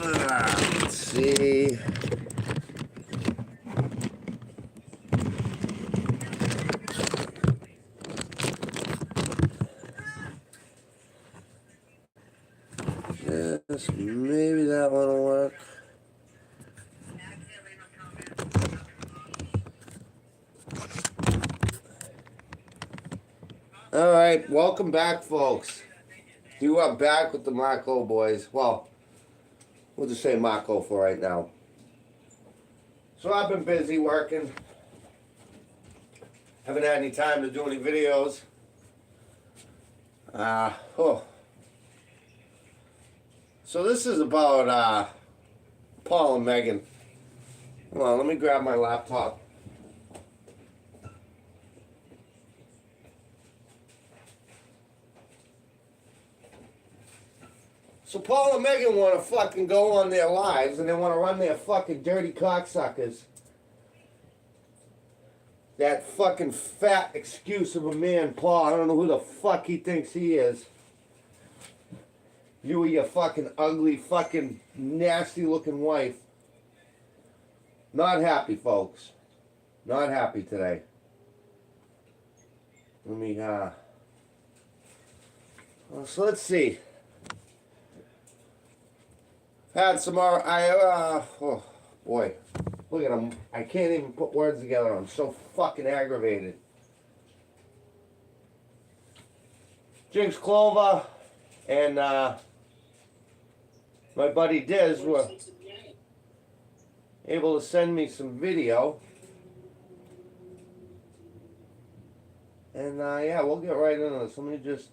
Let's see. Yes, maybe that one will work. All right, welcome back, folks. You are back with the Marco boys. Well, we'll just say Marco for right now. So I've been busy working. Haven't had any time to do any videos. So this is about Paul and Megan. Hold on, let me grab my laptop. So Paul and Megan want to fucking go on their lives and they want to run their fucking dirty cocksuckers. That fucking fat excuse of a man, Paul. I don't know who the fuck he thinks he is. You and your fucking ugly, fucking nasty looking wife. Not happy, folks. Not happy today. Let me, so let's see. Had some more, oh boy. Look at him. I can't even put words together. I'm so fucking aggravated. Jinx Clover and my buddy Diz were able to send me some video. And yeah, we'll get right into this. Let me just...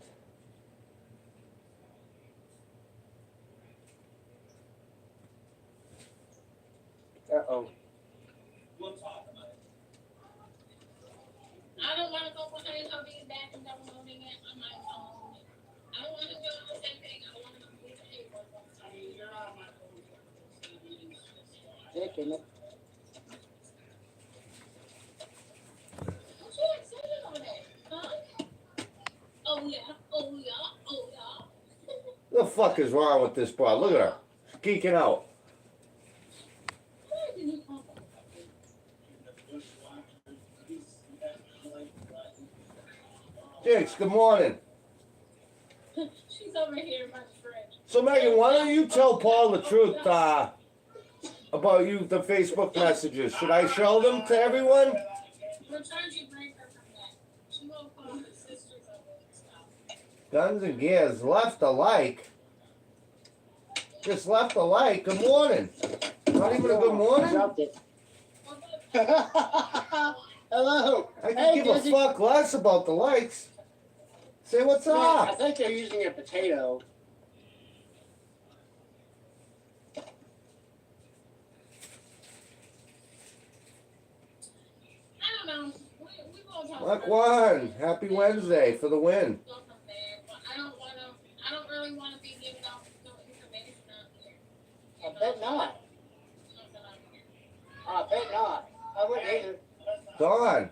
Uh-oh. We'll talk about it. I don't want to go behind something back and downloading it on my phone. I don't want to do the same thing. I don't want to complete the paperwork. I mean, you're on my phone. Taking it. What's so excited over there? Huh? Oh, yeah. Oh, yeah. Oh, yeah. What the fuck is wrong with this broad? Look at her. She's geeking out. Where did he come from? Jinx, good morning. She's over here, my friend. So Megan, why don't you tell Paul the truth about you, the Facebook messages? Should I show them to everyone? We're trying to break her from that. She won't call her sisters over and stuff. Guns and Gears, left a like. Just left a like. Good morning. Not even a good morning? Dropped it. Hello. I can give a fuck less about the likes. Say what's I up. think they're using a potato. I don't know. We won't talk Luck about it. one. Happy Wednesday for the win. Go from there, but I don't really want to be giving out no information out here. I bet not. I bet not. I wouldn't either. Dawn.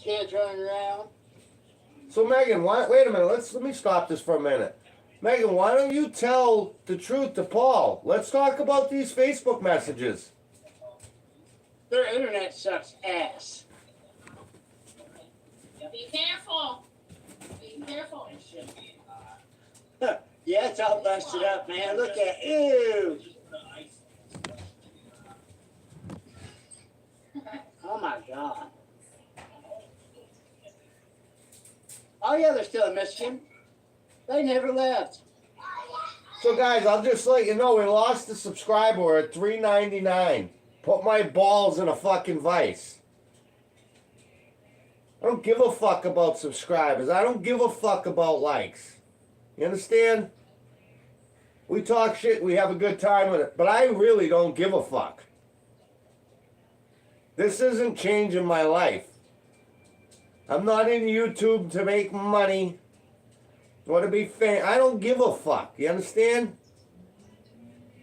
Kids running around. So Megan, wait a minute. Let me stop this for a minute. Megan, why don't you tell the truth to Paul? Let's talk about these Facebook messages. Their internet sucks ass. Be careful. Be careful. Yeah, it's all busted up, man. Look at you. Oh my God. Oh yeah, they're still in Michigan. They never left. So guys, I'll just let you know we lost a subscriber at $3.99. Put my balls in a fucking vice. I don't give a fuck about subscribers. I don't give a fuck about likes. You understand? We talk shit, we have a good time with it, but I really don't give a fuck. This isn't changing my life. I'm not in YouTube to make money or to be famous. I don't give a fuck. You understand?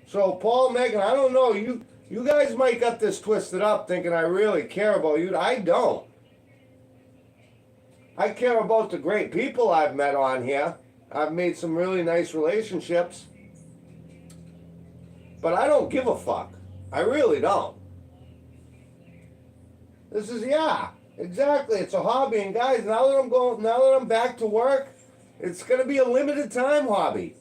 So, Paul, Megan, I don't know. You guys might got this twisted up thinking I really care about you. I don't. I care about the great people I've met on here. I've made some really nice relationships. But I don't give a fuck. I really don't. This is, yeah, exactly. It's a hobby. And guys, now that I'm back to work, it's going to be a limited time hobby.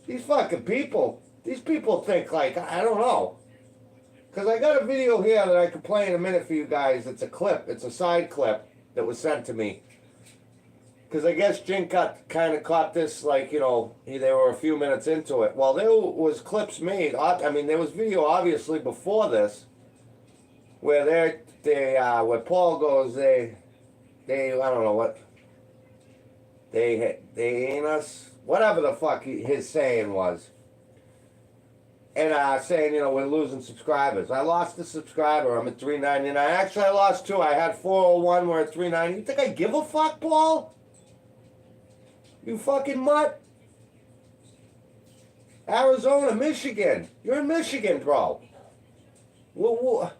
These fucking people, these people think like, I don't know. Because I got a video here that I could play in a minute for you guys. It's a clip. It's a side clip that was sent to me. Because I guess Jink kind of caught this, like, you know, they were a few minutes into it. Well, there was clips made. I mean, there was video obviously before this, where where Paul goes, they, I don't know what, they ain't us, whatever the fuck his saying was. And saying, you know, we're losing subscribers. I lost a subscriber. I'm at 399. Actually, I lost two. I had 401. We're at 390. You think I give a fuck, Paul? You fucking mutt. Arizona, Michigan. You're in Michigan, bro. Why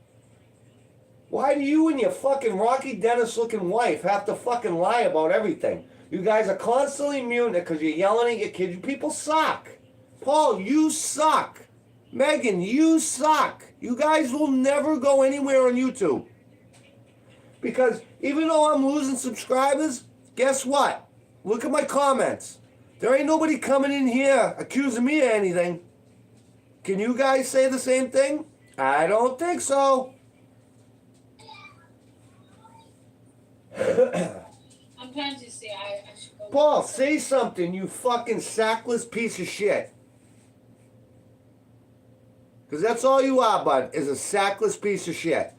do you and your fucking Rocky Dennis looking wife have to fucking lie about everything? You guys are constantly muting it because you're yelling at your kids. You people suck. Paul, you suck. Megan, you suck. You guys will never go anywhere on YouTube. Because even though I'm losing subscribers, guess what? Look at my comments. There ain't nobody coming in here accusing me of anything. Can you guys say the same thing? I don't think so. I'm trying to say I should go. Paul, say something, you fucking sackless piece of shit. Because that's all you are, bud, is a sackless piece of shit.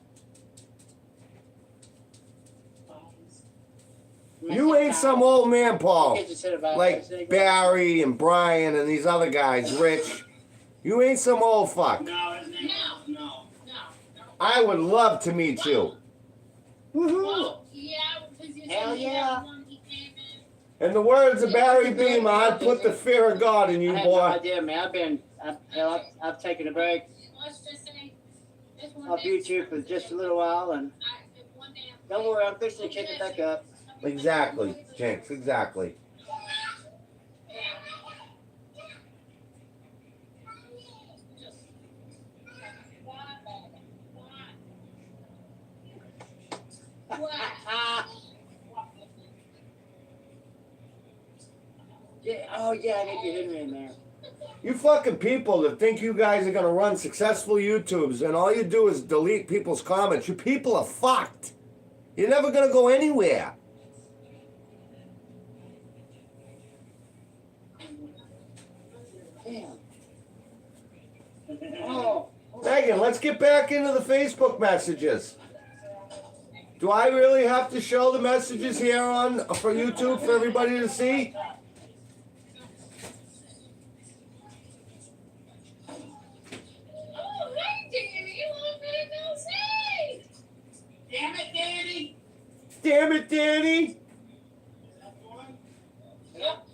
You ain't some old man, Paul. Like Barry and Brian and these other guys, Rich. You ain't some old fuck. No. I would love to meet you. Woohoo! Well, yeah, because you Hell said he yeah. had one, he came in. In the words of Barry Beam, I'd put the fear of God in you, I have no boy. idea, man. I've taken a break Let's just say, this one off day- YouTube for just a little while, and if one day I'm don't worry, I'm fixing to kick it back up. Exactly, Jinx, exactly. Yeah, oh yeah, I need your Henry in there. You fucking people that think you guys are gonna run successful YouTubes and all you do is delete people's comments, you people are fucked. You're never gonna go anywhere. Damn. Oh. Megan, let's get back into the Facebook messages. Do I really have to show the messages here for YouTube for everybody to see? Oh, hey, Danny, you want me to go say? Damn it, Danny. Damn it, Danny! Yep.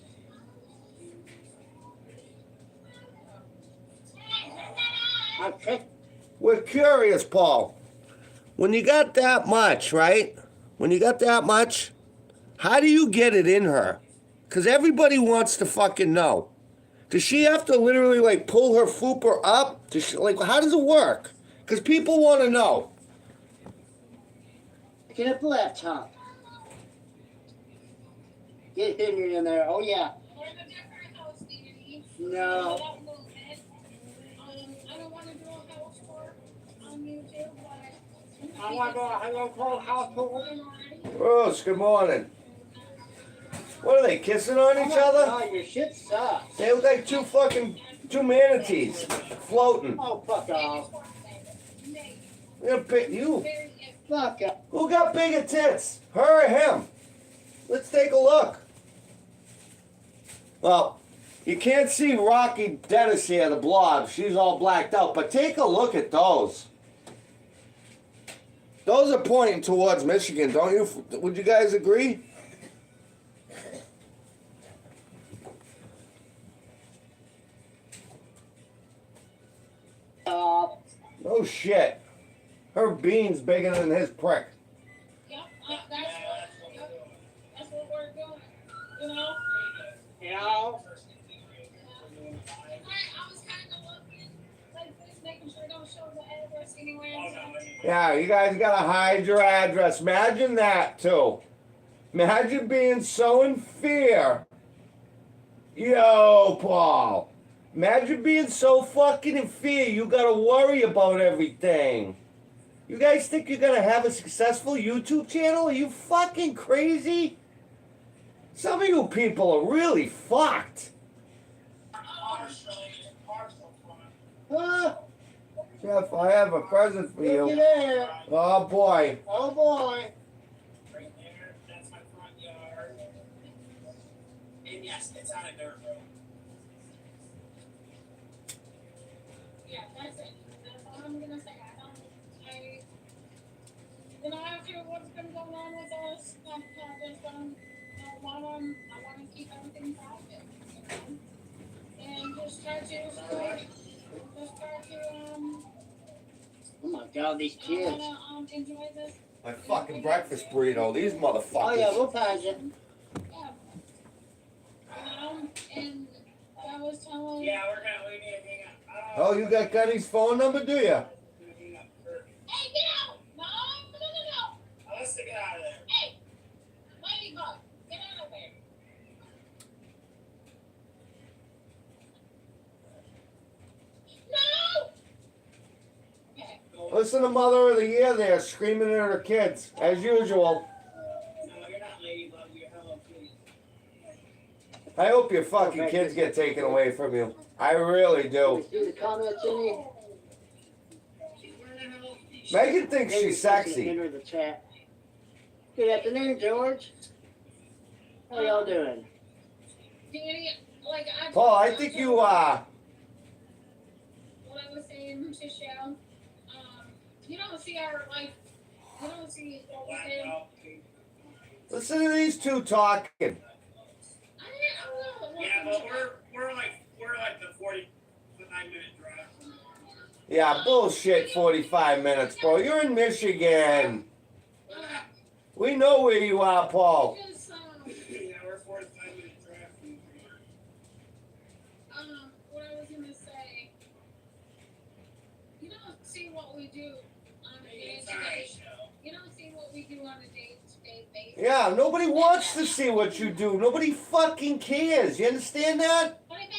Okay. We're curious, Paul. When you got that much, right? When you got that much, how do you get it in her? Because everybody wants to fucking know. Does she have to literally, like, pull her fooper up? Does she, like, how does it work? Because people want to know. Get up the laptop. Get Henry in there. Oh yeah. We're in a different house, Danny. No. Without movement. I don't want to do a house tour on YouTube, but I want to go. I want to call house tour. Rose, good morning. What are they, kissing on each other? Oh, your shit sucks. They look like two manatees floating. Oh, fuck off. We're gonna pick you. Fuck off. Who got bigger tits? Her or him? Let's take a look. Well, you can't see Rocky Dennis here, the blob. She's all blacked out. But take a look at those. Those are pointing towards Michigan, don't you? Would you guys agree? No shit. Her bean's bigger than his prick. Yep, that's what we're doing. You know? You know? I was kind of looking like this, making sure it don't show the address anywhere. Yeah, you guys gotta hide your address. Imagine that too. Imagine being so in fear. Yo, Paul. Imagine being so fucking in fear you gotta worry about everything. You guys think you're gonna have a successful YouTube channel? Are you fucking crazy? Some of you people are really fucked. Huh? Jeff, I have a present for Look you. at there. Oh boy. Oh boy. Right there, that's my front yard. And yes, it's on a dirt road. Yeah, that's it. That's all I'm gonna say. You know, after what's been going on with us, I just I wanna keep everything private, you know? And just try to Oh my God, these kids. enjoy this. My fucking breakfast burrito. These motherfuckers. Oh yeah, we'll pass it. Yeah. And I was telling. Yeah, we're gonna leave you hang up. Oh, you got Gunny's phone number, do you? Hang up first. Hey, get out! No. Oh, let's get out of there. Hey, ladybug, get out of there. No. Okay. Listen to Mother of the Year there, screaming at her kids, as usual. No, you're not Ladybug, you're Hello Kitty. I hope your fucking kids get taken away from you. I really do. See the comments in here? She's wearing a Hello Kitty. Megan thinks she's sexy. Enter the chat. Good afternoon, George. How y'all doing? Danny, like I. Paul, I think you, What I was saying to Shell, you don't see our like, you don't see what we Black did. dog. listen to these two talking. I don't know. Yeah, but we're like the 49-minute drive. Yeah, bullshit, 45 minutes, bro. You're in Michigan. We know where you are, Paul. Just, Yeah, we're 45-minute drive from here. what I was gonna say, you don't see what we do on a It's alright, day-to-day. show. You don't see what we do on a day-to-day basis. Yeah, nobody wants to see what you do. Nobody fucking cares. You understand that? What about?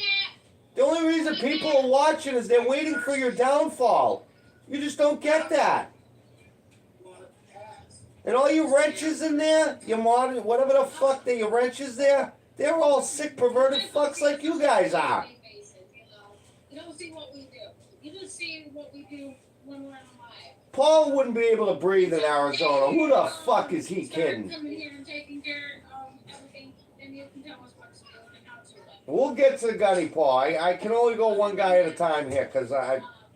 The only reason people are watching is they're waiting for your downfall. You just don't get that. You wanna pass? And all your wrenches in there, your modern, whatever the fuck that your wrenches there, they're all sick, perverted fucks like you guys are. You don't see what we do. You just see what we do when we're alive. Paul wouldn't be able to breathe in Arizona. Who the fuck is he kidding? Coming here and taking care of everything, then you can tell us what to do and how to do it. We'll get to the gunny, Paul. I can only go one guy at a time here, because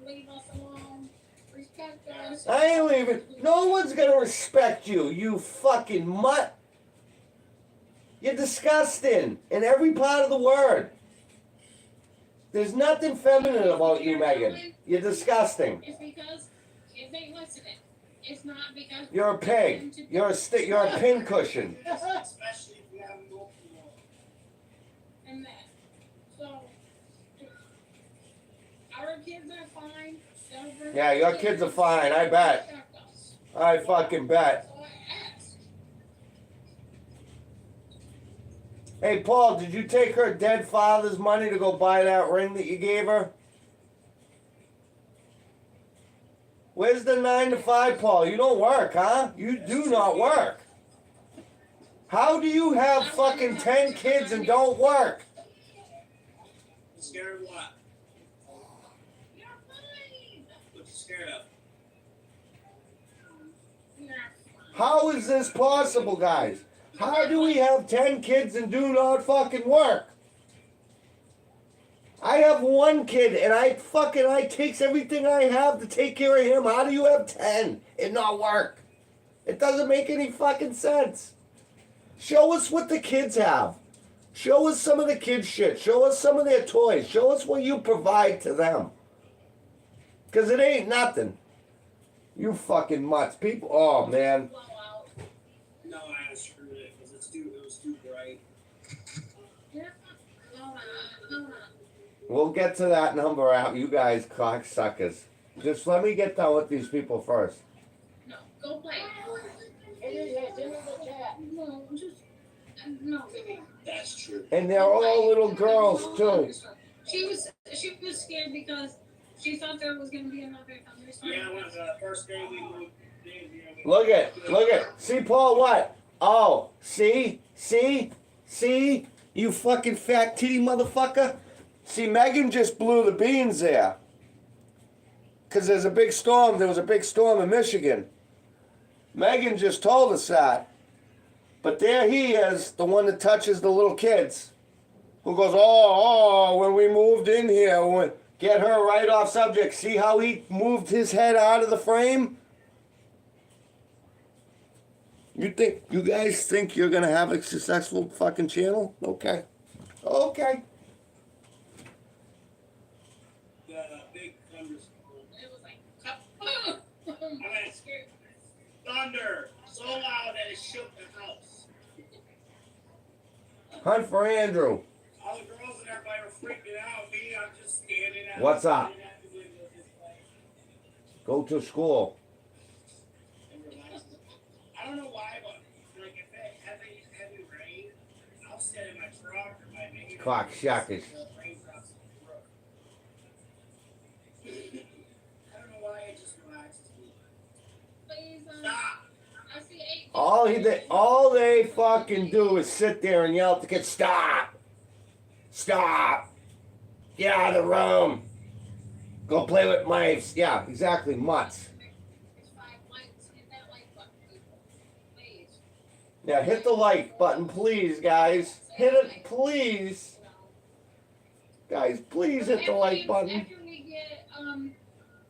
Leave us alone. Respect us. I ain't leaving. No one's gonna respect you, you fucking mutt. You're disgusting in every part of the word. There's nothing feminine about you, Megan. You're disgusting. It's because if they listening. It's not because You're a pig. You're a pin cushion. Especially if you have multiple. and that. So our kids are fine. Yeah, your kids are fine, I bet. Respect us. I fucking bet. So I asked. Hey, Paul, did you take her dead father's money to go buy that ring that you gave her? Where's the 9 to 5, Paul? You don't work, huh? You do not work. How do you have fucking 10 kids and don't work? You scared of what? You're fine. What you scared of? You're fine. How is this possible, guys? How do we have 10 kids and do not fucking work? I have one kid and I takes everything I have to take care of him. How do you have 10 and not work? It doesn't make any fucking sense. Show us what the kids have. Show us some of the kids' shit. Show us some of their toys. Show us what you provide to them. Because it ain't nothing. You fucking mutts. People, oh man. No, I unscrewed it because it was too bright. You're fine. We'll get to that number out, you guys cocksuckers. Just let me get done with these people first. No, go play. It is, it's in the chat. No, just no, baby. That's true. And they're all little girls too. She was scared because she thought there was gonna be another thunderstorm. Yeah, when the first day we moved in, Look at. See, Paul, what? Oh, see? You fucking fat titty motherfucker. See, Megan just blew the beans there. Because there was a big storm in Michigan. Megan just told us that. But there he is, the one that touches the little kids. Who goes, when we moved in here, get her right off subject. See how he moved his head out of the frame? You guys think you're gonna have a successful fucking channel? Okay. the big thunderstorm. It was like, I mean, thunder so loud that it shook the house. Hunt for Andrew. All the girls and everybody were freaking out. Me, I'm just standing out. What's up? Standing at the window, just like, Go to school. and relaxing. I don't know why, but like if it heavy rain, I'll sit in my truck or my maybe Cocksuckers. the raindrops on the roof. I don't know why it just relaxes me. please, Stop! I see 8. All they fucking do is sit there and yell at the kids, stop! Get out of the room! Go play with mice. Yeah, exactly, mutts. There's 5 lights. Hit that like button, people. Please. Yeah, hit the like button, please, guys. Hit it, please. Guys, please hit the like button. After we get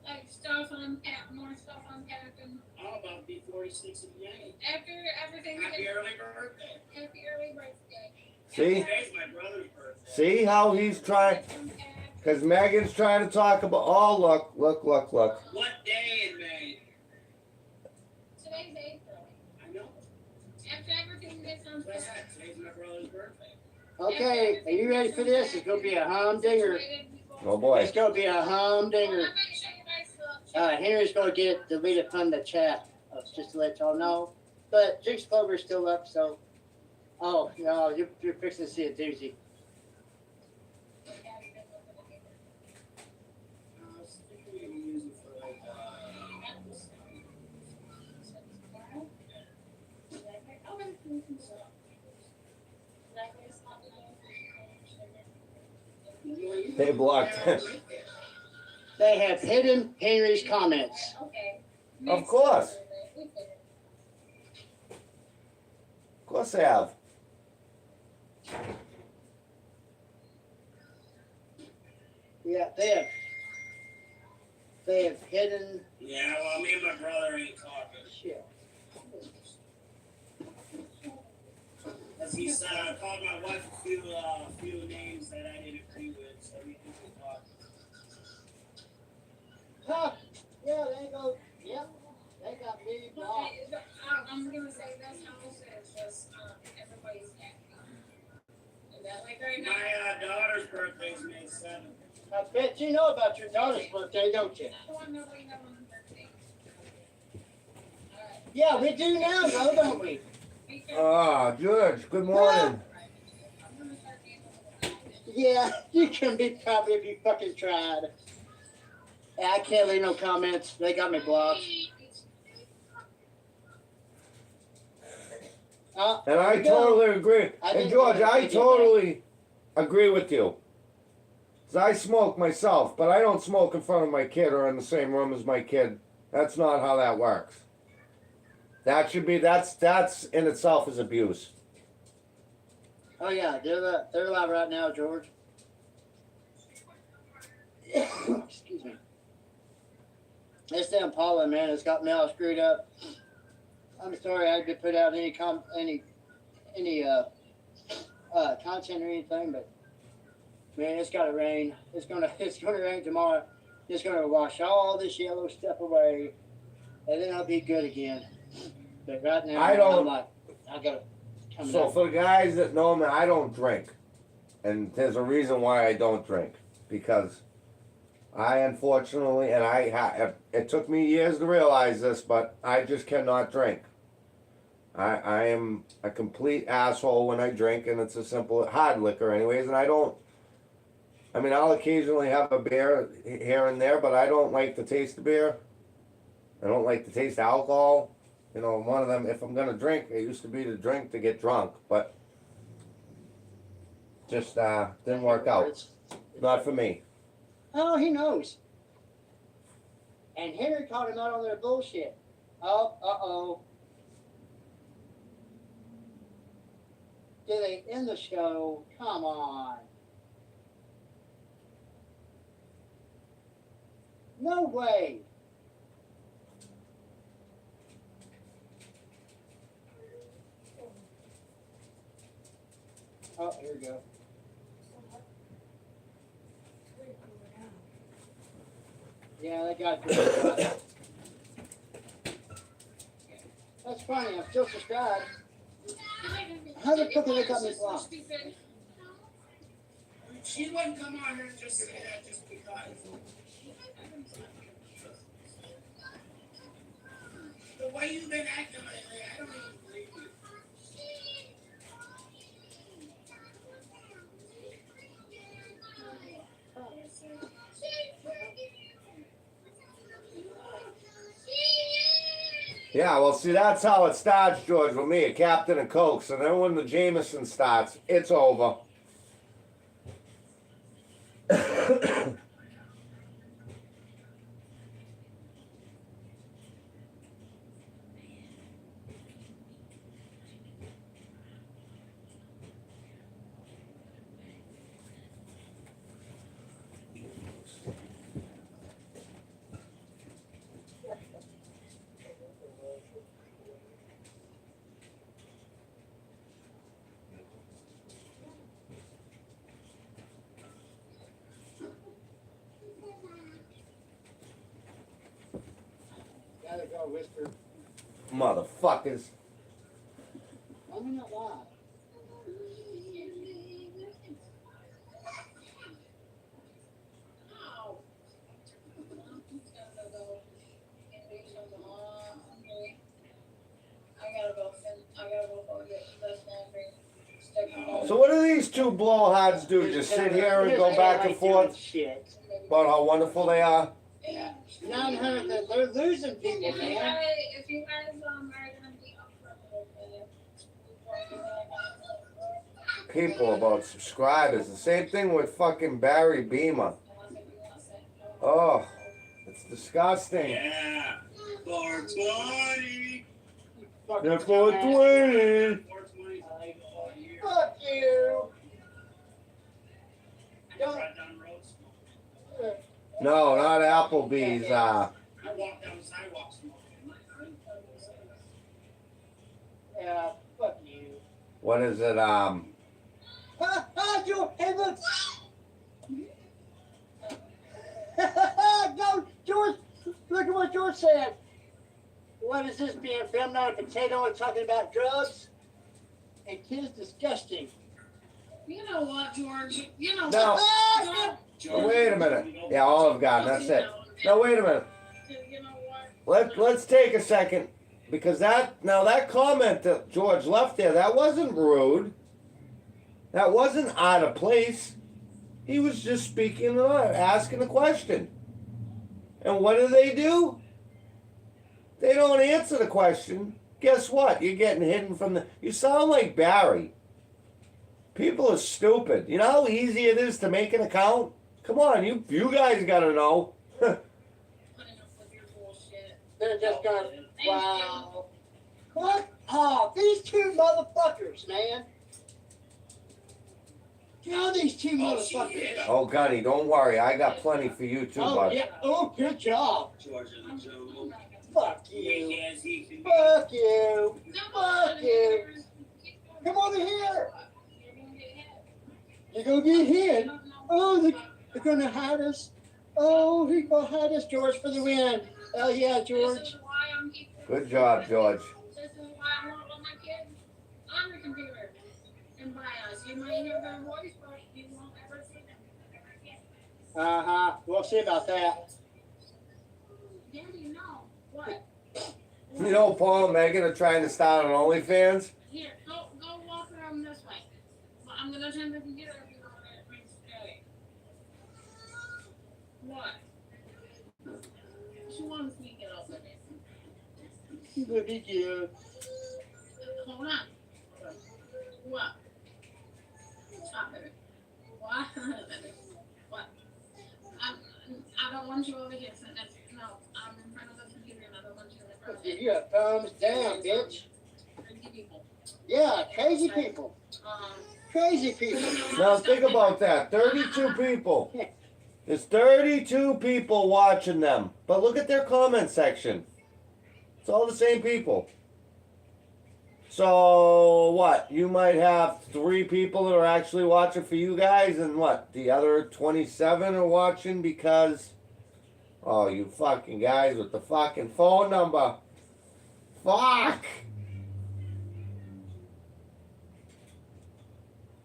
like stuff unpacked, more stuff unpacked, and I'm about to be 46 again. after everything Happy gets early birthday. happy early birthday. See? Today's my brother's birthday. See how he's trying? Because Megan's trying to talk about, look. What day in May? Today's April. I know. After everything gets That's what I unpacked. said. Today's my brother's birthday. Okay, are you ready for this? It's gonna be a humdinger. Oh boy. It's gonna be a humdinger. I'm gonna show you guys the Henry's gonna get it deleted from the chat, just to let y'all know. But Jinx Clover's still up, so. Oh, no, you're fixing to see a doozy. I was thinking we would use it for like, They blocked him. They have hidden Henry's comments. Okay. Of course. Of course they have. Yeah, they have hidden yeah, well, me and my brother ain't talking. shit. As he said, I called my wife a few names that I didn't agree with, so we can talk. Huh? Yeah, they go. Yep, they got me blocked. I'm gonna say this house is just everybody's happy. Is that like right now? My daughter's birthday's May 7th. I bet you know about your daughter's birthday, don't you? I want nobody having a birthday. Alright. Yeah, we do now, though, don't we? Be careful. Ah, George, good morning. I'm gonna start being a little bit. Yeah, you can be probably if you fucking tried. Yeah, I can't leave no comments. They got me blocked. And I you go. totally agree. I And didn't George, get it. I Did you? totally agree with you. 'Cause I smoke myself, but I don't smoke in front of my kid or in the same room as my kid. That's not how that works. That should be, that's in itself is abuse. Oh yeah, they're live right now, George. Excuse me. This damn pollen, man, it's got me all screwed up. I'm sorry I didn't put out any content or anything, but man, it's gotta rain. It's gonna rain tomorrow. It's gonna wash all this yellow stuff away, and then I'll be good again. But right now, I don't- I'm like, I gotta come So out. for the guys that know me, I don't drink. And there's a reason why I don't drink. because I unfortunately, and it took me years to realize this, but I just cannot drink. I am a complete asshole when I drink, and it's a simple hard liquor anyways, and I'll occasionally have a beer here and there, but I don't like the taste of beer. I don't like the taste of alcohol. You know, one of them, if I'm gonna drink, it used to be to drink to get drunk, but just didn't work out. Not for me. Oh, he knows. And Henry called him out on their bullshit. Oh, uh-oh. Did they end the show? Come on. No way. Oh, here we go. Yeah, that got good. That's funny, I'm still subscribed. How the fuck did they got me blocked? She wouldn't come on here and just say that just because. The way you've been acting lately, I don't even believe you. Yeah, well, see, that's how it starts, George, with me, a Captain and Cokes, and then when the Jameson starts, it's over. Gotta go, whisper. Motherfuckers. Let me not lie. So what do these two blowhards do? Just sit here and go back and forth Shit. about how wonderful they are? Yeah. 900, they're losing people, man. If you guys are gonna be up for a little bit, People about subscribers. The same thing with fucking Barry Beamer. Oh, it's disgusting. Yeah. 420. They're 420. 420. Fuck you. Don't. Right down the road smoking. No, not Applebee's. I walk down the sidewalk smoking. Yeah, fuck you. What is it? George, hey, look. Go, George. Look at what George said. What is this being filmed on a potato and talking about drugs? And kids disgusting. You know what, George? You know No. what? Oh, wait a minute. Yeah, Olive Garden. That's it. No, wait a minute. You know what? Let's take a second, because that comment that George left there, that wasn't rude. That wasn't out of place. He was just speaking, asking a question. And what do? They don't answer the question. Guess what? You're getting hidden from the. You sound like Barry. People are stupid. You know how easy it is to make an account? Come on, you guys gotta know. Putting up with your bullshit. They're just going, wow. What? Oh, these two motherfuckers, man. God, these two motherfuckers. Oh, Gunny, don't worry. I got plenty for you too, Oh, bud. yeah. Oh, good job. George in the jungle. Fuck Big you. as he can be. Fuck you. Fuck you. Come over here. You're gonna get hit. You're gonna get hit. Oh, they're gonna hide us. Oh, he's gonna hide us, George, for the win. Oh, yeah, This George. is why I'm keeping. Good job, George. This is why I want all my kids on the computer and by us. You might hear their voice, but you won't ever see them ever again. We'll see about that. Daddy, no. What? You know, Paul and Megan are trying to start an OnlyFans. Here, go walk around this way. Well, I'm gonna turn the computer if you want to bring Daddy. What? She wants me to get open it. Look at you. Hold on. What? Stop it. What? What? I don't want you over here. So that's, no, I'm in front of the computer and I don't want you in front of You got thumbs down, bitch. crazy people. Yeah, crazy people. Crazy people. Now think about that. 32 people. There's 32 people watching them. But look at their comment section. It's all the same people. So what? You might have 3 people that are actually watching for you guys, and what? The other 27 are watching because, oh, you fucking guys with the fucking phone number. Fuck.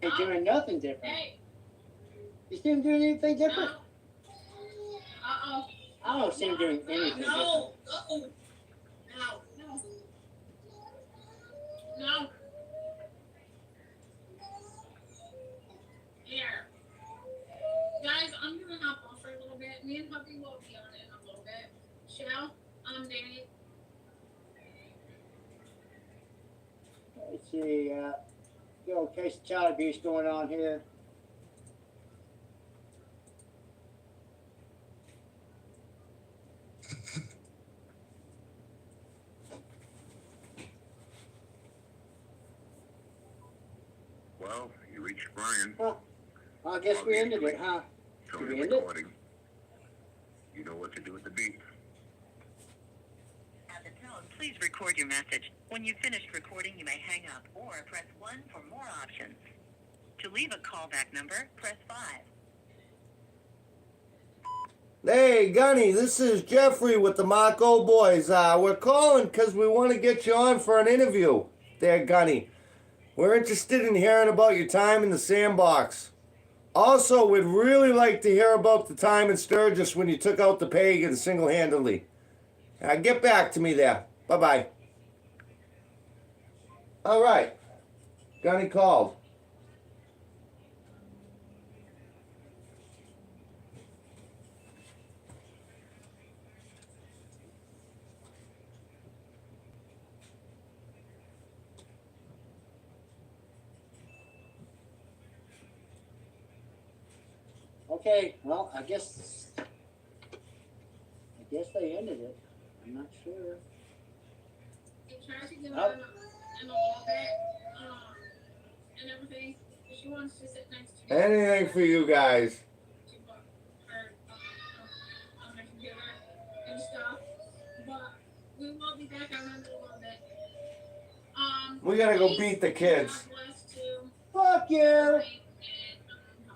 Ain't doing nothing different. Hey, You see him doing anything no. different? Uh-oh. I don't see him doing anything different. No. Uh-oh. No. No. No. Here. Guys, I'm gonna hop off for a little bit. Me and Puppy will be on in a little bit. Shell, Danny. Let's see, good old case of child abuse going on here. Well, you reached Brian. I guess we ended it, huh? Show Did me we the end it? recording. You know what to do with the beep. At the tone, please record your message. When you've finished recording, you may hang up or press 1 for more options. To leave a callback number, press 5. Hey, Gunny, this is Jeffrey with the Marco Boys. We're calling because we want to get you on for an interview there, Gunny. We're interested in hearing about your time in the sandbox. Also, we'd really like to hear about the time in Sturgis when you took out the pagans single-handedly. Get back to me there. Bye-bye. All right. Gunny called. Okay, well, I guess they ended it. I'm not sure. He tried to get Oh. in a little bit, and everything. She wants to sit next to me. Anything for you guys. To put her on the computer and stuff. But we will be back on in a little bit. We gotta go please, beat the kids. God bless to Fuck you! and,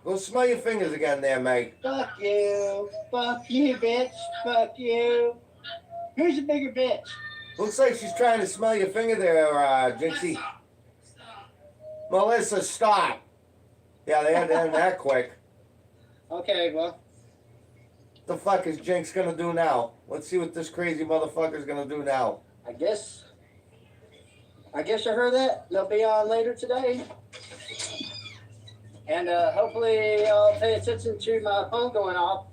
Go smell your fingers again there, Meg. Fuck you! Fuck you, bitch! Fuck you! Who's a bigger bitch? Looks like she's trying to smell your finger there, Jinxie. Stop. Stop. Melissa, stop. Yeah, they had to end that quick. Okay, well, What the fuck is Jinx gonna do now? Let's see what this crazy motherfucker's gonna do now. I guess I heard that. They'll be on later today. And hopefully I'll pay attention to my phone going off.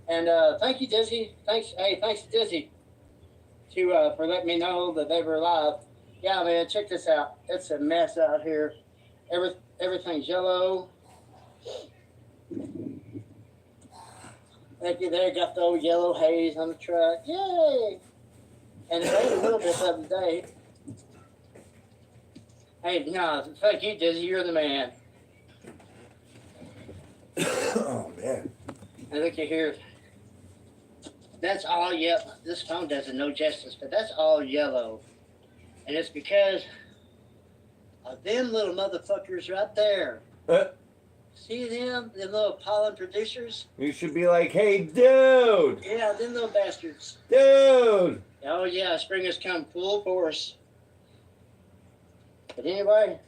And thank you, Dizzy. Thanks to Dizzy for letting me know that they were live. Yeah, man, check this out. It's a mess out here. Everything's yellow. Thank you there. Got the old yellow haze on the truck. Yay! And it rained a little bit the other day. Hey, no, thank you, Dizzy. You're the man. Oh, man. And look at here. That's all yellow. This phone does it no justice, but that's all yellow. And it's because of them little motherfuckers right there. See them little pollen producers? You should be like, hey, dude. Yeah, them little bastards. Dude. Oh yeah, spring has come full force. But anyway,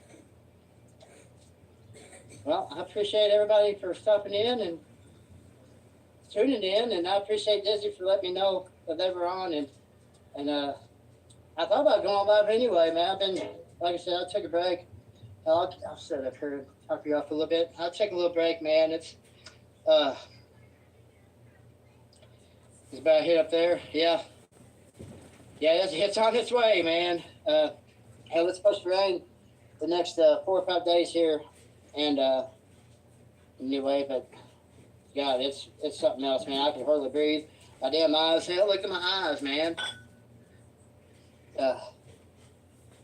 well, I appreciate everybody for stopping in, and tuning in, and I appreciate Dizzy for letting me know that they were on, and I thought about going live anyway, man. I've been, like I said, I took a break. I'll set up here, talk you off a little bit. I'll take a little break, man. It's about to hit up there. Yeah, it's on its way, man. Hell, it's supposed to rain the next 4 or 5 days here, and anyway, but God, it's something else, man. I can hardly breathe. My damn eyes, hell, look at my eyes, man.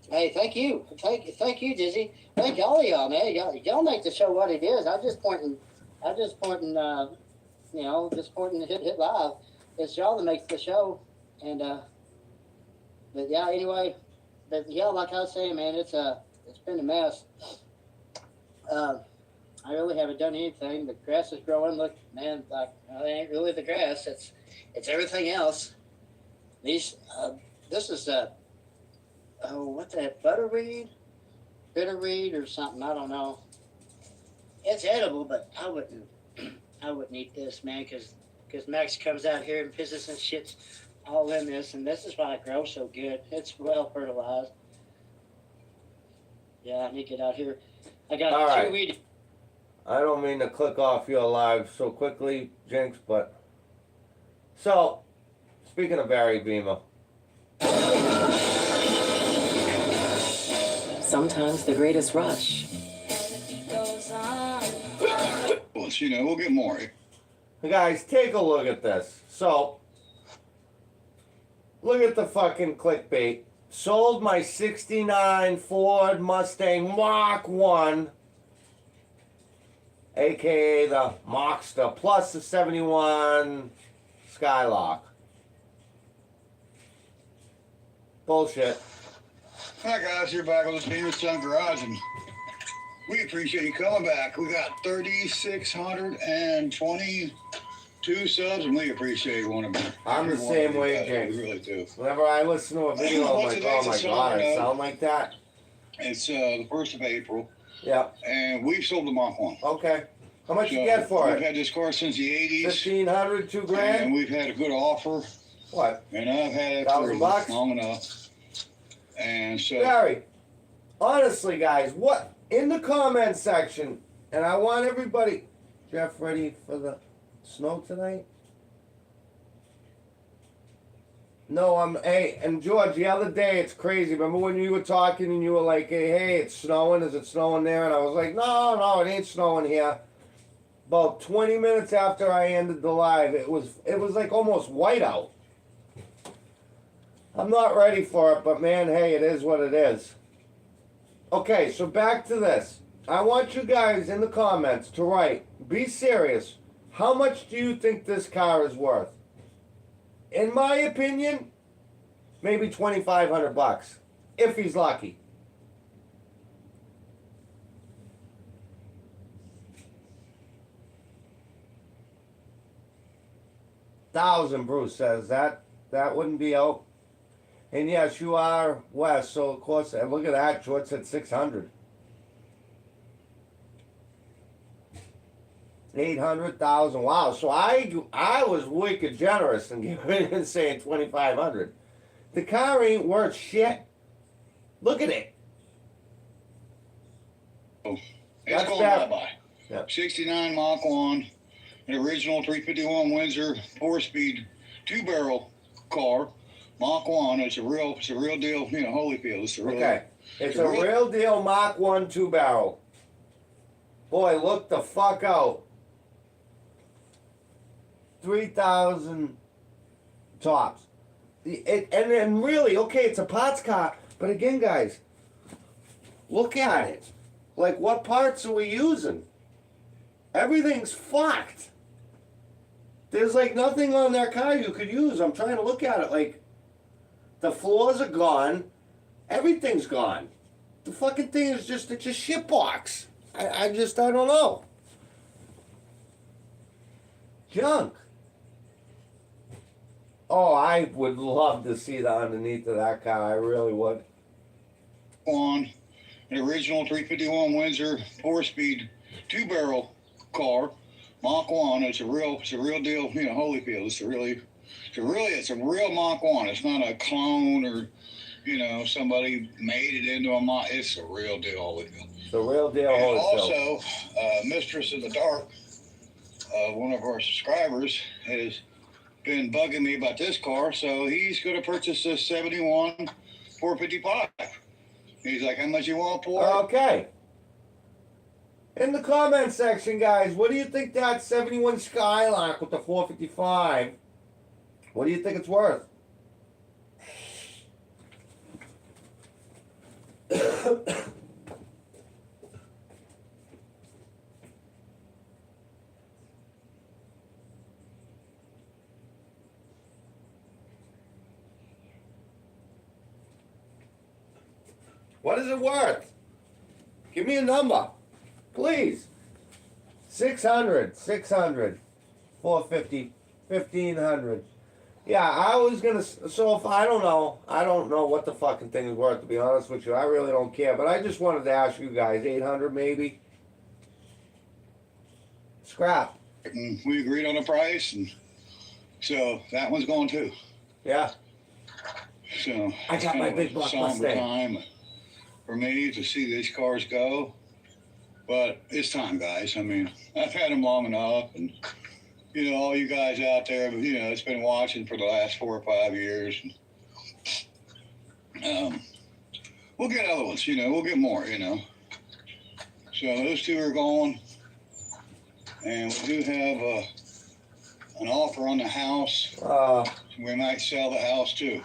Hey, thank you, Dizzy. Thank all of y'all, man. Y'all make the show what it is. I'm just pointing, just pointing to hit live. It's y'all that makes the show, and but yeah, anyway, but yeah, like I was saying, man, it's been a mess. I really haven't done anything. The grass is growing. Look, man, like it ain't really the grass. It's everything else. This is what's that? Bitterweed or something. I don't know. It's edible, but I wouldn't eat this, man, because Max comes out here and pisses and shits all in this, and this is why it grows so good. It's well fertilized. Yeah, I need to get out here. I got All right. 2 weed. I don't mean to click off your live so quickly, Jinx, but so speaking of Barry Beamer, Sometimes the greatest rush Well, we'll get more. guys, take a look at this. So look at the fucking clickbait. Sold my '69 Ford Mustang Mach 1, aka the Machster, plus the '71 Skylark. Bullshit. Hi guys, you're back on the Beamer Sun Garage, and we appreciate you coming back. We got 3,622 subs, and we appreciate one of them. I'm the Every one same of you way, guys, James. We really do. Whenever I listen to a video, I'm like, oh my god, I sound like that. It's the 1st of April, Yeah. and we've sold the Mach 1. Okay. How much you get for We've it? had this car since the 80s, 1,500, $2 and grand? we've had a good offer, What? and I've had it for $1,000? long enough. And so, Barry, honestly, guys, what in the comment section, and I want everybody, Jeff, ready for the snow tonight? No, hey, and George, the other day, it's crazy. Remember when you were talking and you were like, hey, it's snowing. Is it snowing there? And I was like, no, it ain't snowing here. About 20 minutes after I ended the live, it was like almost white out. I'm not ready for it, but man, hey, it is what it is. Okay, so back to this. I want you guys in the comments to write, be serious. How much do you think this car is worth? In my opinion, maybe $2,500, if he's lucky. $1,000, Bruce says that wouldn't be out. And yes, you are west, so of course, and look at that, George said 600. 800,000. Wow. So I was wicked generous and giving saying 2,500. The car ain't worth shit. Look at it. it's That's going bad. bye-bye. Yep. 69 Mach 1, an original 351 Windsor 4-speed 2-barrel car. Mach 1, it's a real deal, Holyfield. It's a real Okay. It's a real deal Mach 1 2-barrel. Boy, look the fuck out. 3,000 tops. And really, okay, it's a parts car, but again, guys, look at it. Like, what parts are we using? Everything's fucked. There's like nothing on that car you could use. I'm trying to look at it. Like, the floors are gone. Everything's gone. The fucking thing is it's a shit box. I don't know. Junk. Oh, I would love to see the underneath of that car. I really would. One, an original 351 Windsor 4-speed 2-barrel car. Mach 1. It's a real deal. You know, Holyfield. It's a real Mach 1. It's not a clone or, you know, somebody made it into a Mach. It's a real deal Holyfield. It's a real deal And Holyfield. also, Mistress of the Dark, one of our subscribers, has been bugging me about this car, so he's going to purchase this 71 455. He's like, how much you want for it? Okay. In the comment section, guys, what do you think that 71 Skylark with the 455? What do you think it's worth? What is it worth? Give me a number, please. 600, 450, 1500. Yeah, I was gonna, so if I don't know what the fucking thing is worth, to be honest with you. I really don't care, but I just wanted to ask you guys, 800 maybe? Scrap. And we agreed on a price, and so that one's going too. Yeah. So I it's got kind my of big a block somber Mustang. time for me to see these cars go, but it's time, guys. I mean, I've had them long enough, and you know, all you guys out there, you know, it's been watching for the last 4 or 5 years. And, we'll get other ones, you know, we'll get more, you know. So those two are going, and we do have an offer on the house. We might sell the house too.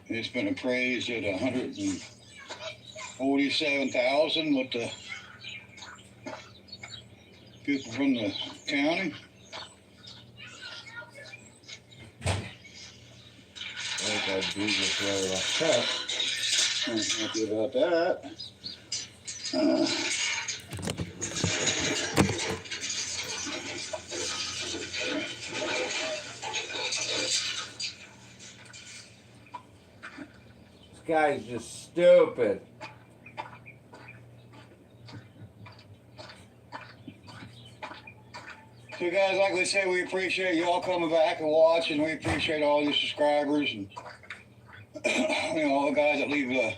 It's been appraised at $147,000 with the people from the county. I'm happy about that. This guy's just stupid. So guys, like we said, we appreciate you all coming back and watching. We appreciate all your subscribers and you know, all the guys that leave the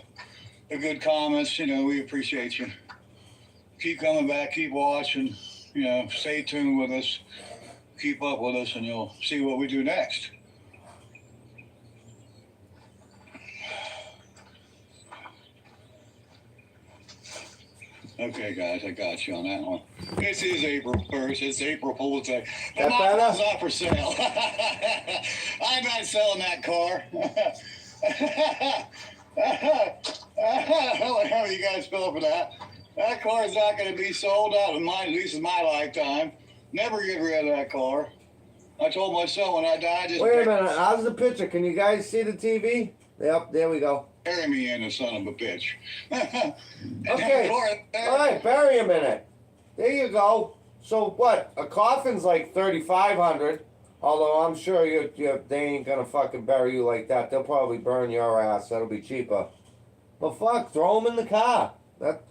good comments. You know, we appreciate you. Keep coming back, keep watching. You know, stay tuned with us. Keep up with us, and you'll see what we do next. Okay, guys, I got you on that one. This is April 1st. It's April Fool's Day. The That model's better? not for sale. I'm not selling that car. How you guys feel for that? That car is not going to be sold out in mine, at least in my lifetime. Never get rid of that car. I told my son when I die, just Wait a minute, how's the picture? Can you guys see the TV? Yep, there we go. bury me in, the son of a bitch. Okay. All right, bury him in it. There you go. So what? A coffin's like $3,500. Although I'm sure they ain't gonna fucking bury you like that. They'll probably burn your ass. That'll be cheaper. But fuck, throw him in the car. That's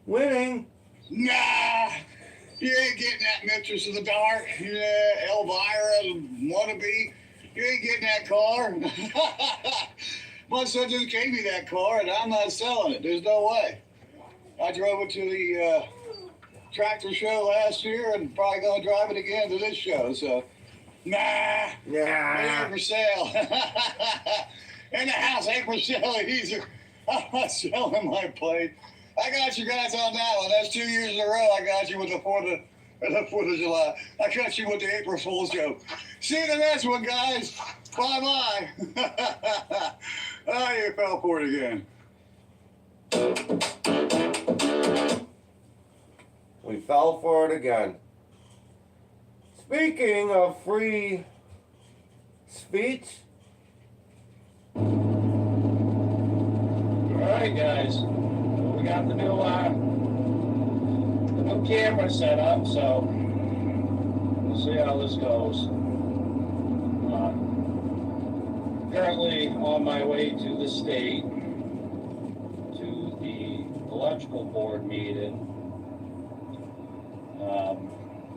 winning. Nah, you ain't getting that Mistress of the Dark. Yeah, Elvira, wannabe. You ain't getting that car. My son just gave me that car, and I'm not selling it. There's no way. I drove it to the tractor show last year, and probably gonna drive it again to this show. So, nah, Yeah. ain't for sale. In the house, ain't for sale either. I'm not selling my plate. I got you guys on that one. That's 2 years in a row. I got you with the 4th of July. I got you with the April Fool's joke. See you in the next one, guys. Bye-bye. Oh, you fell for it again. We fell for it again. Speaking of free speech, Alright guys, we got the new camera set up, so we'll see how this goes. Currently on my way to the state, to the electrical board meeting,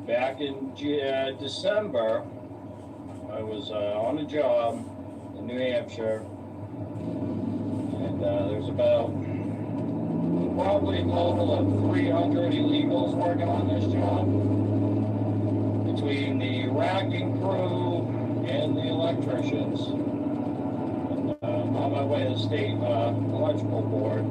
Back in December, I was on a job in New Hampshire, and there's about probably a total of 300 illegals working on this job, between the racking crew and the electricians. And, I'm on my way to the state electrical board.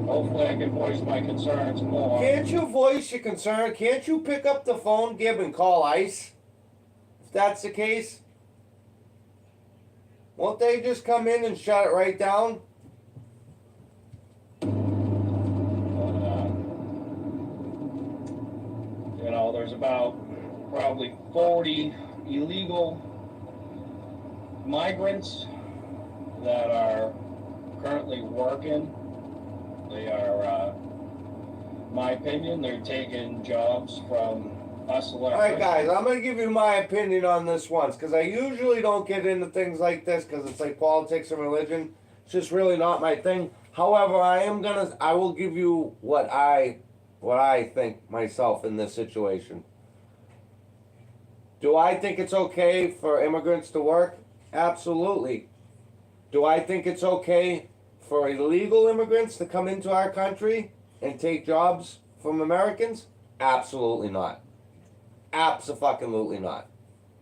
Hopefully I can voice my concerns more. Can't you voice your concern? Can't you pick up the phone, Gib, and call ICE? If that's the case? Won't they just come in and shut it right down? You know, there's about probably 40 illegal migrants that are currently working. They are, my opinion, they're taking jobs from us electricians. Alright guys, I'm gonna give you my opinion on this once, because I usually don't get into things like this, because it's like politics and religion. It's just really not my thing. However, I will give you what I think myself in this situation. Do I think it's okay for immigrants to work? Absolutely. Do I think it's okay for illegal immigrants to come into our country and take jobs from Americans? Absolutely not. Abso-fucking-lutely not.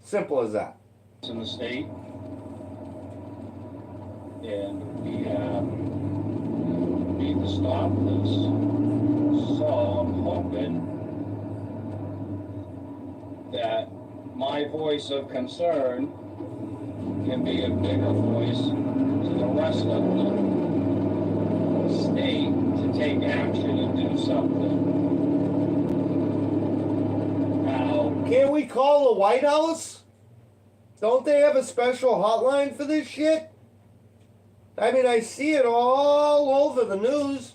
Simple as that. In the state, and we need to stop this. So I'm hoping that my voice of concern can be a bigger voice to the rest of the state to take action and do something. Now, Can't we call the White House? Don't they have a special hotline for this shit? I mean, I see it all over the news.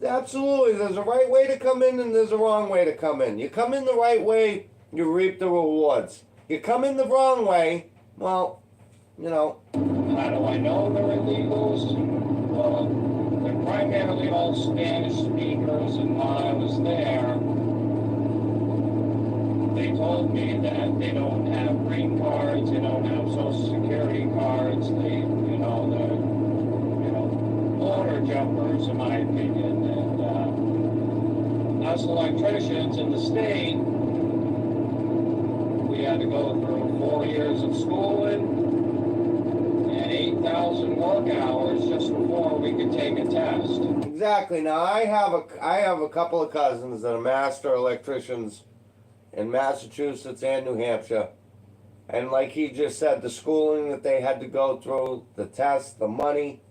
Absolutely, there's a right way to come in and there's a wrong way to come in. You come in the right way, you reap the rewards. You come in the wrong way, well, you know. how do I know they're illegals? Well, they're primarily all Spanish speakers, and while I was there, they told me that they don't have green cards, they don't have social security cards, they're border jumpers, in my opinion. And us electricians in the state, we had to go through 4 years of schooling and 8,000 work hours just before we could take a test. Exactly. Now, I have a couple of cousins that are master electricians in Massachusetts and New Hampshire. And like he just said, the schooling that they had to go through, the tests, the money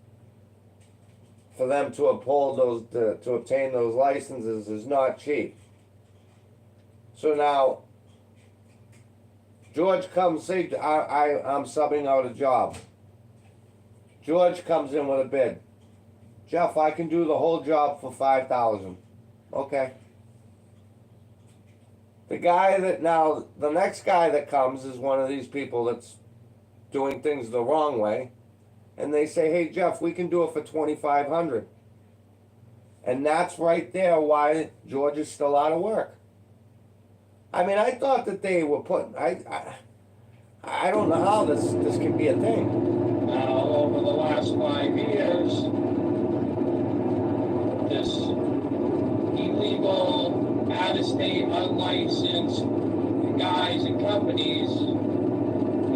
for them to uphold those, to obtain those licenses is not cheap. So now, George comes, say, I'm subbing out a job. George comes in with a bid. Jeff, I can do the whole job for $5,000. Okay. The next guy that comes is one of these people that's doing things the wrong way. And they say, hey, Jeff, we can do it for $2,500. And that's right there why George is still out of work. I mean, I thought that they were putting, I don't know how this can be a thing. Now, over the last 5 years, this illegal, out-of-state, unlicensed guys and companies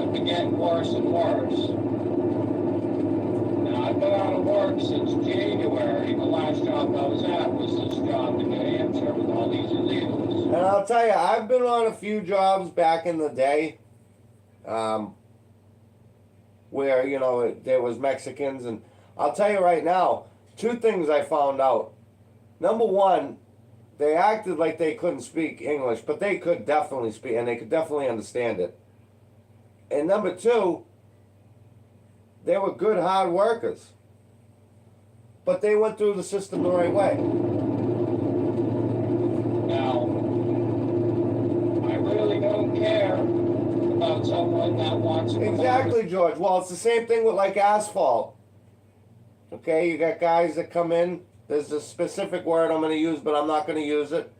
have been getting worse and worse. Now, I've been out of work since January. The last job I was at was this job in New Hampshire with all these illegals. And I'll tell you, I've been on a few jobs back in the day, where, you know, there was Mexicans, and I'll tell you right now, 2 things I found out. Number one, they acted like they couldn't speak English, but they could definitely speak, and they could definitely understand it. And number 2, they were good, hard workers. But they went through the system the right way. Now, I really don't care about someone that wants to... Exactly, George. Well, it's the same thing with like asphalt. Okay, you got guys that come in, There's a specific word I'm gonna use, but I'm not gonna use it.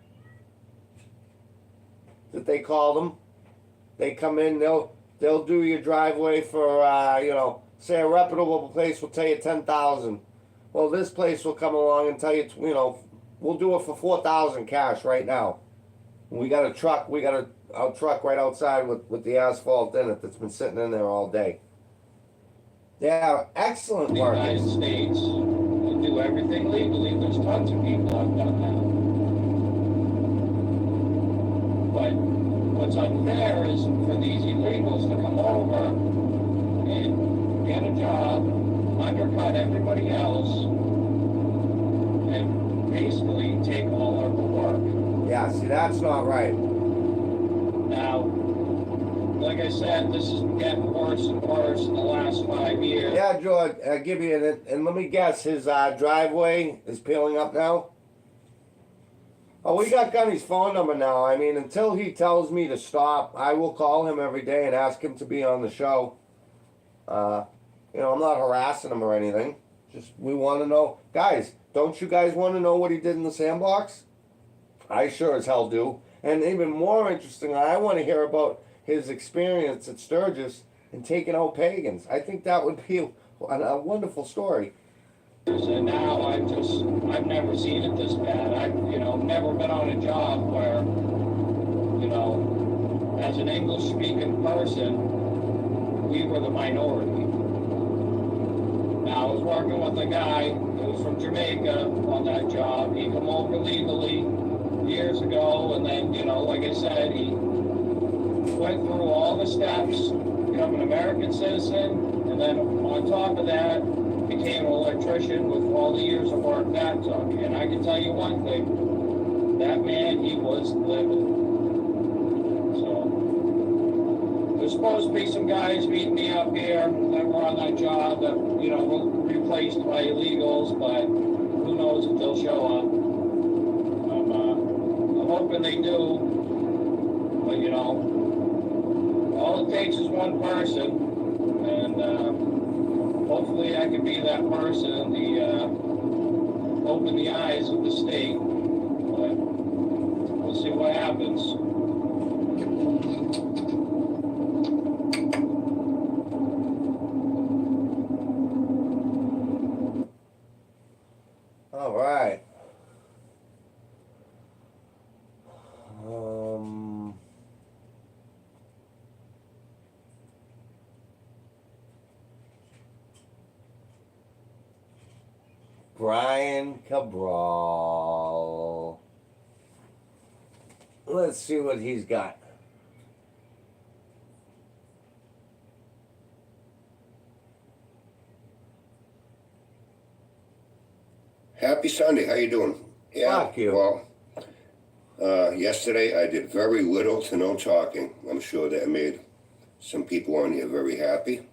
That they call them. They come in, they'll do your driveway for you know, say a reputable place will tell you 10,000. Well, this place will come along and tell you, you know, we'll do it for 4,000 cash right now. We got a truck, a truck right outside with the asphalt in it that's been sitting in there all day. They are excellent In the United workers. States, you do everything legally. There's tons of people I've done that. But what's unfair is for these illegals to come over and get a job, undercut everybody else, and basically take all of the work. Yeah, see, that's not right. Now, like I said, this is getting worse and worse in the last 5 years. Yeah, George, I give you and let me guess, his driveway is peeling up now. Oh, we got Gunny's phone number now. I mean, until he tells me to stop, I will call him every day and ask him to be on the show. You know, I'm not harassing him or anything. Just, we want to know. Guys, don't you guys want to know what he did in the sandbox? I sure as hell do. And even more interesting, I want to hear about his experience at Sturgis and taking out pagans. I think that would be a wonderful story. And now I've never seen it this bad. I've, you know, never been on a job where, you know, as an English-speaking person, we were the minority. Now, I was working with a guy who was from Jamaica on that job. He come over legally years ago, and then, you know, like I said, he went through all the steps, become an American citizen, and then on top of that, became an electrician with all the years of work that took. And I can tell you one thing, that man, he was living. So, there's supposed to be some guys meeting me up here that were on that job that, you know, were replaced by illegals, but who knows if they'll show up. I'm hoping they do, but you know, all it takes is one person, and hopefully I can be that person, open the eyes of the state, but we'll see what happens. All right. Brian Cabral. Let's see what he's got. Happy Sunday. How you doing? Yeah. Fuck you. Well, yesterday I did very little to no talking. I'm sure that made some people on here very happy.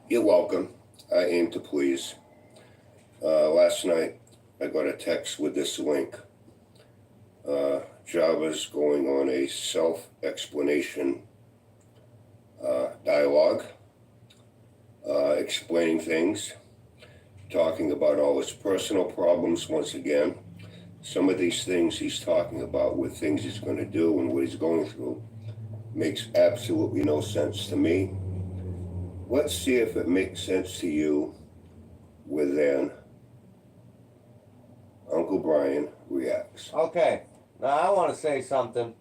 You're welcome. I aim to please. Last night I got a text with this link. Java's going on a self-explanation dialogue, explaining things, talking about all his personal problems once again. Some of these things he's talking about with things he's going to do and what he's going through makes absolutely no sense to me. Let's see if it makes sense to you within Uncle Brian reacts. Okay. Now I want to say something.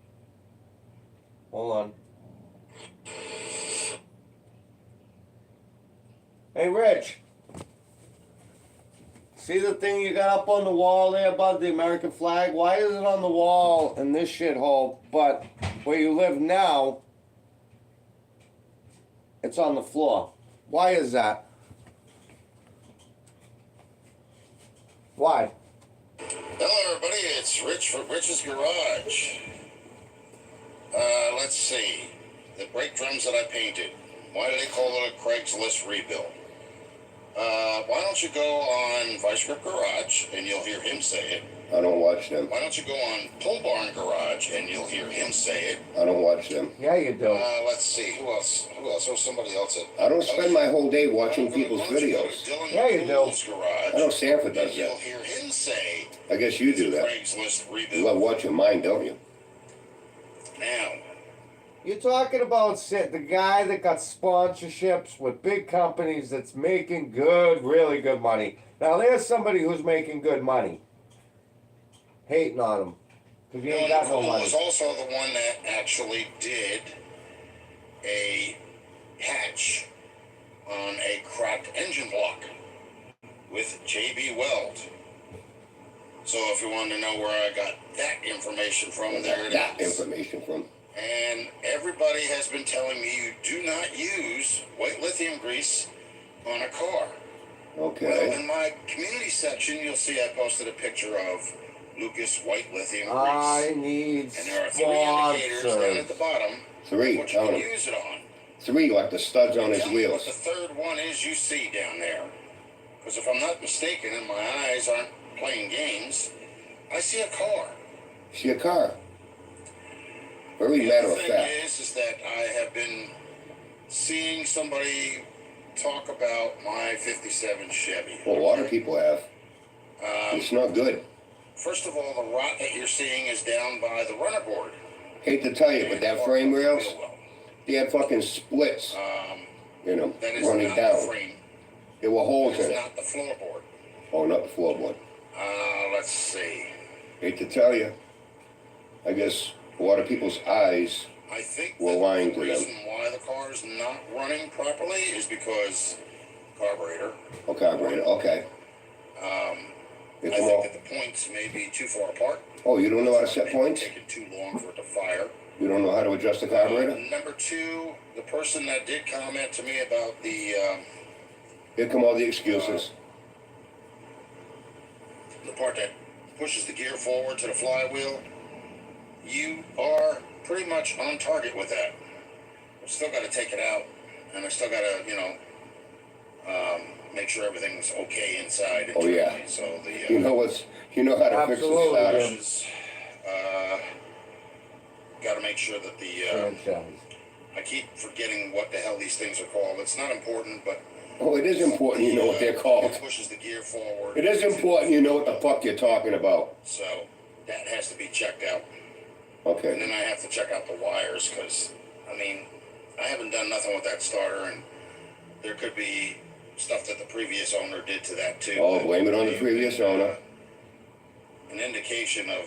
Hold on. Hey, Rich. See the thing you got up on the wall there above the American flag? Why is it on the wall in this shithole, but where you live now, it's on the floor? Why is that? Why? Hello, everybody. It's Rich from Rich's Garage. Let's see. The brake drums that I painted. Why do they call it a Craigslist rebuild? Why don't you go on Vice Grip Garage and you'll hear him say it? I don't watch them. Why don't you go on Pole Barn Garage and you'll hear him say it? I don't watch them. Yeah, you do. Let's see. Who else? There was somebody else. I don't spend my whole day watching people's videos. Yeah, you do. Garage. Garage. I know Sanford does And you'll that. hear him say, I guess you do that. Craigslist You rebuild. love watching mine, don't you? Now, You're talking about the guy that got sponsorships with big companies that's making good, really good money. Now there's somebody who's making good money. Hating on him. Because you ain't got no Nicole money. was also the one that actually did a hatch on a cracked engine block with JB Weld. So if you wanted to know where I got that information from, there it That is. information from. And everybody has been telling me you do not use white lithium grease on a car. Well, Okay. in my community section, you'll see I posted a picture of Lucas white lithium grease. I need And there are 3 indicators down at sponsors. the bottom Three, what you count can 'em. use it on. 3 like the studs on his Tell me what wheels. the third one is you see down there. Because if I'm not mistaken and my eyes aren't playing games, I see a car. See a car. Very And matter the of thing fact. is that I have been seeing somebody talk about my 57 Chevy. Well, a lot of people have. Um, It's not good. first of all, the rot that you're seeing is down by the runner board. Hate to tell you, but that frame rails, Real well. they had fucking splits, you know, That is running not the down. frame. There were holes That in is it. not the floorboard. Oh, not the floorboard. Let's see. Hate to tell you. I guess a lot of people's eyes. I think We're that lying the to them. reason why the car is not running properly is because carburetor. Oh, carburetor. Okay. I Get them think all. that the points may be too far apart. Oh, you don't know how to It's set maybe points? taking too long for it to fire. You don't know how to adjust the carburetor? Number 2, the person that did comment to me about the Here come all the excuses. part that pushes the gear forward to the flywheel, you are pretty much on target with that. I've still got to take it out, and I still got to, make sure everything's okay inside. Oh, yeah. internally. So the You know what's. You know how to fix the Absolutely, starter. yeah. is, got to make sure that the Franchise. I keep forgetting what the hell these things are called. It's not important, but Oh, it is important you know what they're it called. pushes the gear forward. It is important you know what the fuck you're talking about. So that has to be checked out. And Okay. then I have to check out the wires because, I haven't done nothing with that starter, and there could be stuff that the previous owner did to that too. Oh, blame it on the previous owner. An indication of,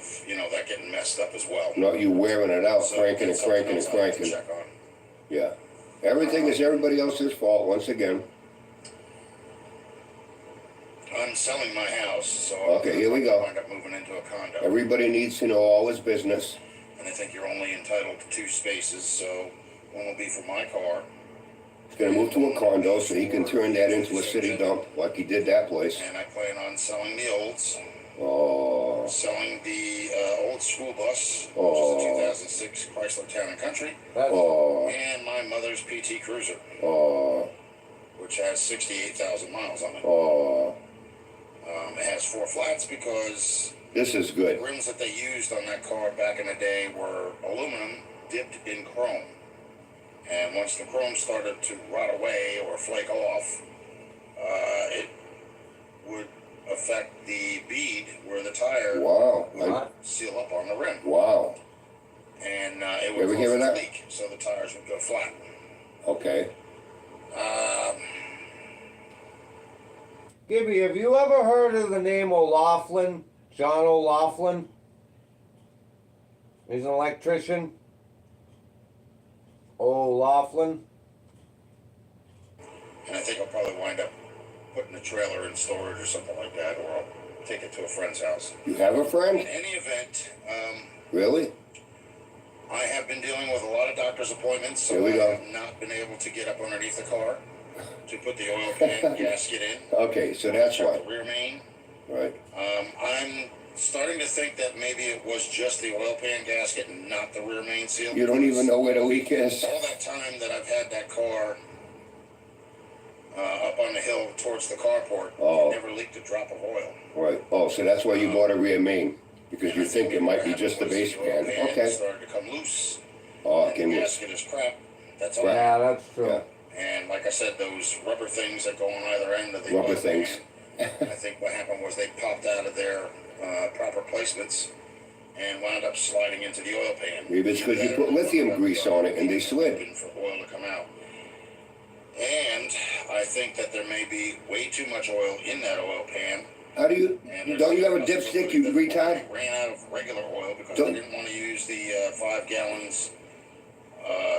that getting messed up as well. Not you wearing it out, So cranking and that's something cranking and else I have to cranking. check on. Yeah. Everything is everybody else's fault once again. I'm selling my house, so Okay, here we go. I'll wind up moving into a condo. Everybody needs to know all his business. And I think you're only entitled to 2 spaces, so one will be for my car. He's gonna move to a condo so he can turn that into a city dump like he did that place. And I plan on selling the olds, Oh, selling the old school bus, which Oh. is a 2006 Chrysler Town and Country, That's, oh, and my mother's PT Cruiser, oh, which has 68,000 miles on it. oh. It has 4 flats because This is the good. rims that they used on that car back in the day were aluminum dipped in chrome. And once the chrome started to rot away or flake off, it would affect the bead where the tire Wow. what? seal up on the rim. Wow. And it would Ever hear of cause a that? leak, so the tires would go flat. Okay. Gibby, have you ever heard of the name O'Laughlin? John O'Laughlin? He's an electrician. O'Laughlin? And I think I'll probably wind up putting a trailer in storage or something like that, or I'll take it to a friend's house. You have a In friend? any event, Really? I have been dealing with a lot of doctor's appointments, so Here we I go. have not been able to get up underneath the car to put the oil pan gasket in. Okay, so that's check why. the rear main. Right. I'm starting to think that maybe it was just the oil pan gasket and not the rear main seal. You don't even know where the leak is. All that time that I've had that car up on the hill towards the carport, Oh. it never leaked a drop of oil. Right. Oh, so that's why you bought a rear main. Because And you I think it might be what just the happened was base the oil pan. pan Okay. started to come loose. Oh, And give the me a... gasket is crap. That's all. Right. Yeah, that's true. Yeah. And like I said, those rubber things that go on either end of the Rubber oil pan, things. I think popped out of their proper placements and wound up sliding into the oil pan. Maybe it's because you put lithium grease on it and they slid. Waiting for oil to come out. And I think that there may be way too much oil in that oil pan. How do you, don't you have a dipstick, you retard? Ran out of regular oil because I didn't want to use the 5 gallons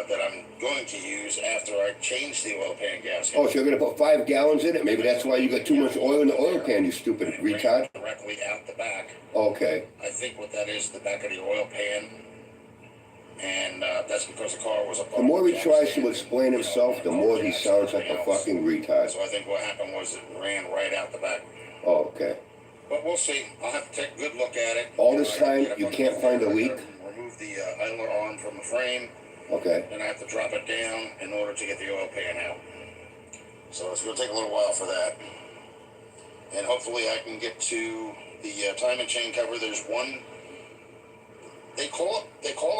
that I'm going to use after I change the oil pan gasket. Oh, so you're going to put 5 gallons in it? Maybe that's why you got too much oil in the oil pan, you stupid retard. Directly out the back. Okay. I think what that is, the back of the oil pan. And that's because the car was above. The more he tries to explain himself, the more he sounds like a fucking retard. So I think what happened was it ran right out the back. Oh, okay. But we'll see. I'll have to take a good look at it. All this time, you can't find a leak? Remove the idler arm from the frame. Okay. Then I have to drop it down in order to get the oil pan out. So it's going to take a little while for that. And hopefully I can get to the time and chain cover. There's one. They call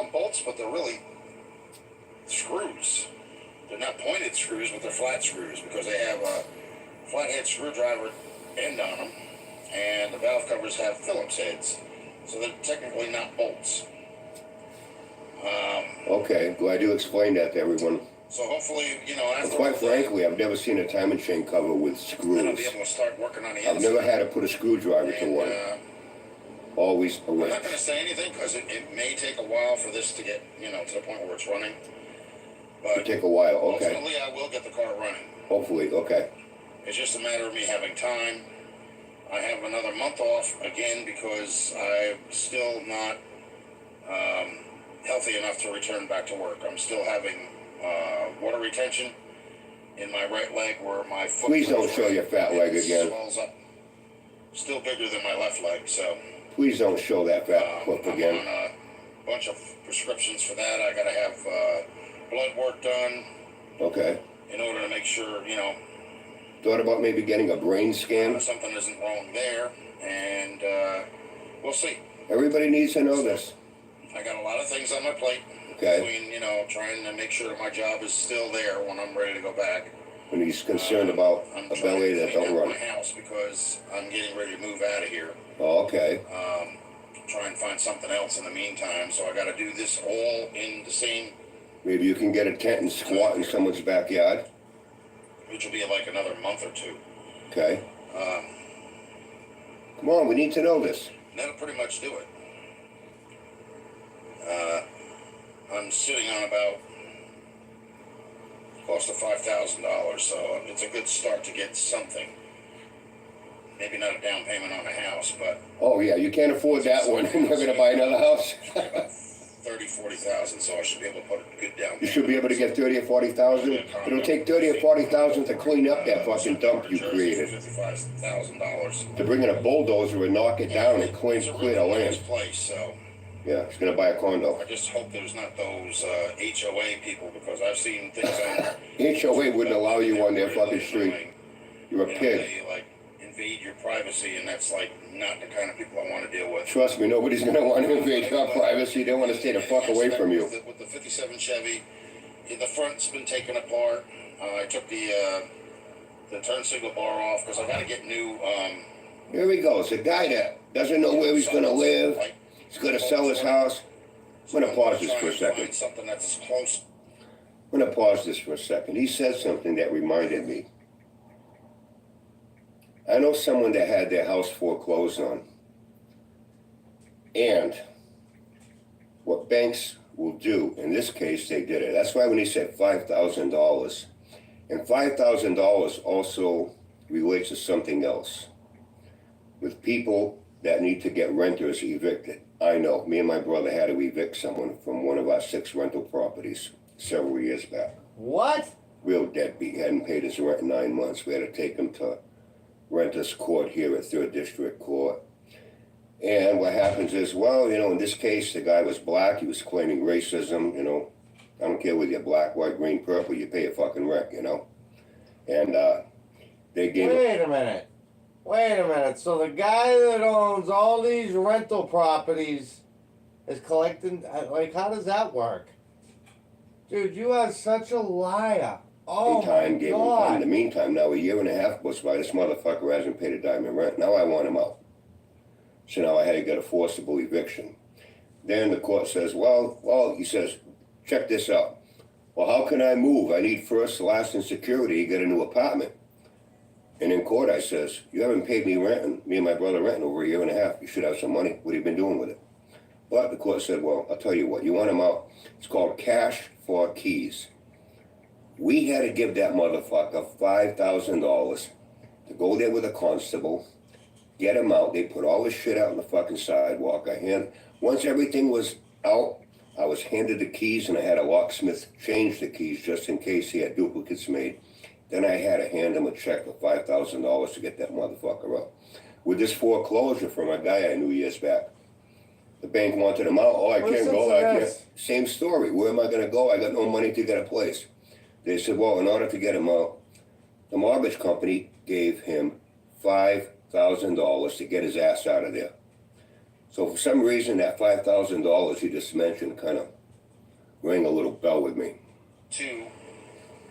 them bolts, but they're really screws. They're not pointed screws, but they're flat screws because they have a flathead screwdriver end on them, and the valve covers have Phillips heads, so they're technically not bolts. Okay, glad you explained that to everyone. So hopefully, you know, after Quite frankly, I've never seen a time and chain cover with then I'll be screws. able to start working on the I've never had to put a screwdriver to one. Always a I'm not wrench. going to say anything because it may take a while for this to get, you know, to the point where it's running. It'll But take a while, okay. ultimately, I will get the car running. Hopefully, okay. It's just a matter of me having time. I have another month off again because I'm still not healthy enough to return back to work. I'm still having water retention in my right leg where my foot. Please don't show your fat leg again. Swells up. Still bigger than my left leg, so. Please don't show that fat clip I'm again. on a bunch of prescriptions for that. I gotta have blood work done Okay. in order to make sure, you know, Thought about maybe getting a brain scan? something isn't wrong there, and we'll see. Everybody needs to know this. I got a lot of things on my plate. Okay. Between, you know, trying to make sure that my job is still there when I'm ready to go back. When he's concerned about I'm a trying belly to that clean don't up run. my house because I'm getting ready to move out of here. Oh, okay. Try and find something else in the meantime, so I got to do this all in the same, Maybe you can get a tent and squat in someone's backyard. which will be like another month or two. Okay. Come on, we need to know this. That'll pretty much do it. I'm sitting on about close to $5,000, so it's a good start to get something. Maybe not a down payment on a house, but Oh, yeah, you can't afford that one. You're going to buy another house. about 30, 40,000, so I should be able to put a good down payment. You should be able to get 30 or 40,000. It'll take 30 or 40,000 to clean up that fucking dump you created. $55,000. To bring in a bulldozer and knock it down and It's a clear really the nice land. place, so Yeah, he's going to buy a condo. I just hope there's not those HOA people because I've seen things on HOA wouldn't allow you on their fucking street. You're a You know, pig. they like invade your privacy, and that's like not the kind of people I want to deal with. Trust me, nobody's going to want to invade your privacy. They want to stay the fuck away from you. With the 57 Chevy, the front's been taken apart. I took the turn signal bar off because I got to get new. Here he goes. A guy that doesn't know where he's going to live. He's going to sell his house. I'm going to pause this for a second. Something that's as close. I'm going to pause this for a second. He said something that reminded me. I know someone that had their house foreclosed on. And what banks will do, in this case, they did it. That's why when he said $5,000, and $5,000 also relates to something else. With people that need to get renters evicted. I know, me and my brother had to evict someone from one of our 6 rental properties several years back. What? Real deadbeat, hadn't paid his rent in 9 months. We had to take him to renters court here at 3rd District Court. And what happens is, well, you know, in this case, the guy was black. He was claiming racism, you know. I don't care whether you're black, white, green, purple, you pay a fucking rent, you know. And they gave Wait a minute. Wait a minute. So the guy that owns all these rental properties is collecting, like, how does that work? Dude, you are such a liar. Oh my gave him time. In God. the meantime, now a year and a half goes by, this motherfucker hasn't paid a dime in rent. Now I want him out. So now I had to get a forcible eviction. Then the court says, well, he says, check this out. Well, how can I move? I need first, last, and security to get a new apartment. And in court, I says, you haven't paid me rent, and me and my brother rent over a year and a half. You should have some money. What have you been doing with it? But the court said, well, I'll tell you what, you want him out. It's called cash for keys. We had to give that motherfucker $5,000 to go there with a constable, get him out. They put all this shit out on the fucking sidewalk. Once everything was out, I was handed the keys, and I had a locksmith change the keys just in case he had duplicates made. Then I had to hand him a check for $5,000 to get that motherfucker out. With this foreclosure from a guy I knew years back, the bank wanted him out. Oh, I can't go. I can't. Same story. Where am I going to go? I got no money to get a place. They said, well, in order to get him out, the mortgage company gave him $5,000 to get his ass out of there. So for some reason, that $5,000 you just mentioned kind of rang a little bell with me. To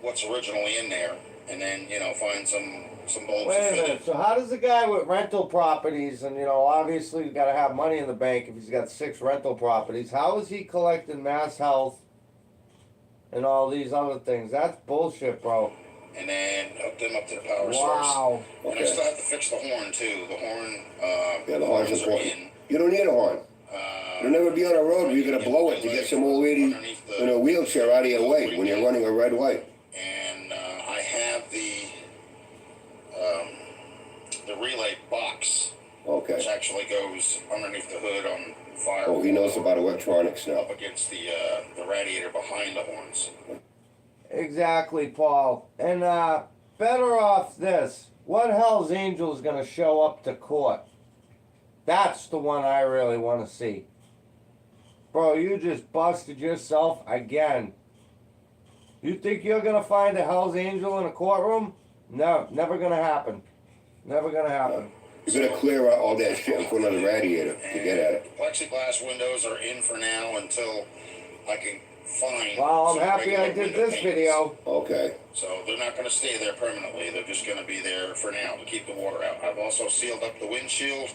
what's originally in there, and then, you know, find some bolts. Wait a minute. So how does a guy with rental properties, and you know, obviously you got to have money in the bank if he's got 6 rental properties, how is he collecting Mass Health and all these other things? That's bullshit, bro. And then hook them up to the power source. Wow. And I still have to fix the horn too. The horn. Yeah, the horn's horns are important. in. You don't need a horn. You'll never be on a road where you're going to blow it to get some old lady in a wheelchair out of your way when you're running a red light. And I have the relay box, which Okay. actually goes underneath the hood on fire. Oh, he knows about electronics now. Up against the radiator behind the horns. Exactly, Paul. And better off this. What Hell's Angels gonna show up to court? That's the one I really want to see. Bro, you just busted yourself again. You think you're gonna find a Hell's Angel in a courtroom? No, never gonna happen. Never gonna happen. You're gonna clear out all that shit in front of the radiator to get at it. Plexiglass windows are in for now until I can find. Well, I'm some happy I regular did window this paints. video. Okay. So they're not going to stay there permanently. They're just going to be there for now to keep the water out. I've also sealed up the windshield.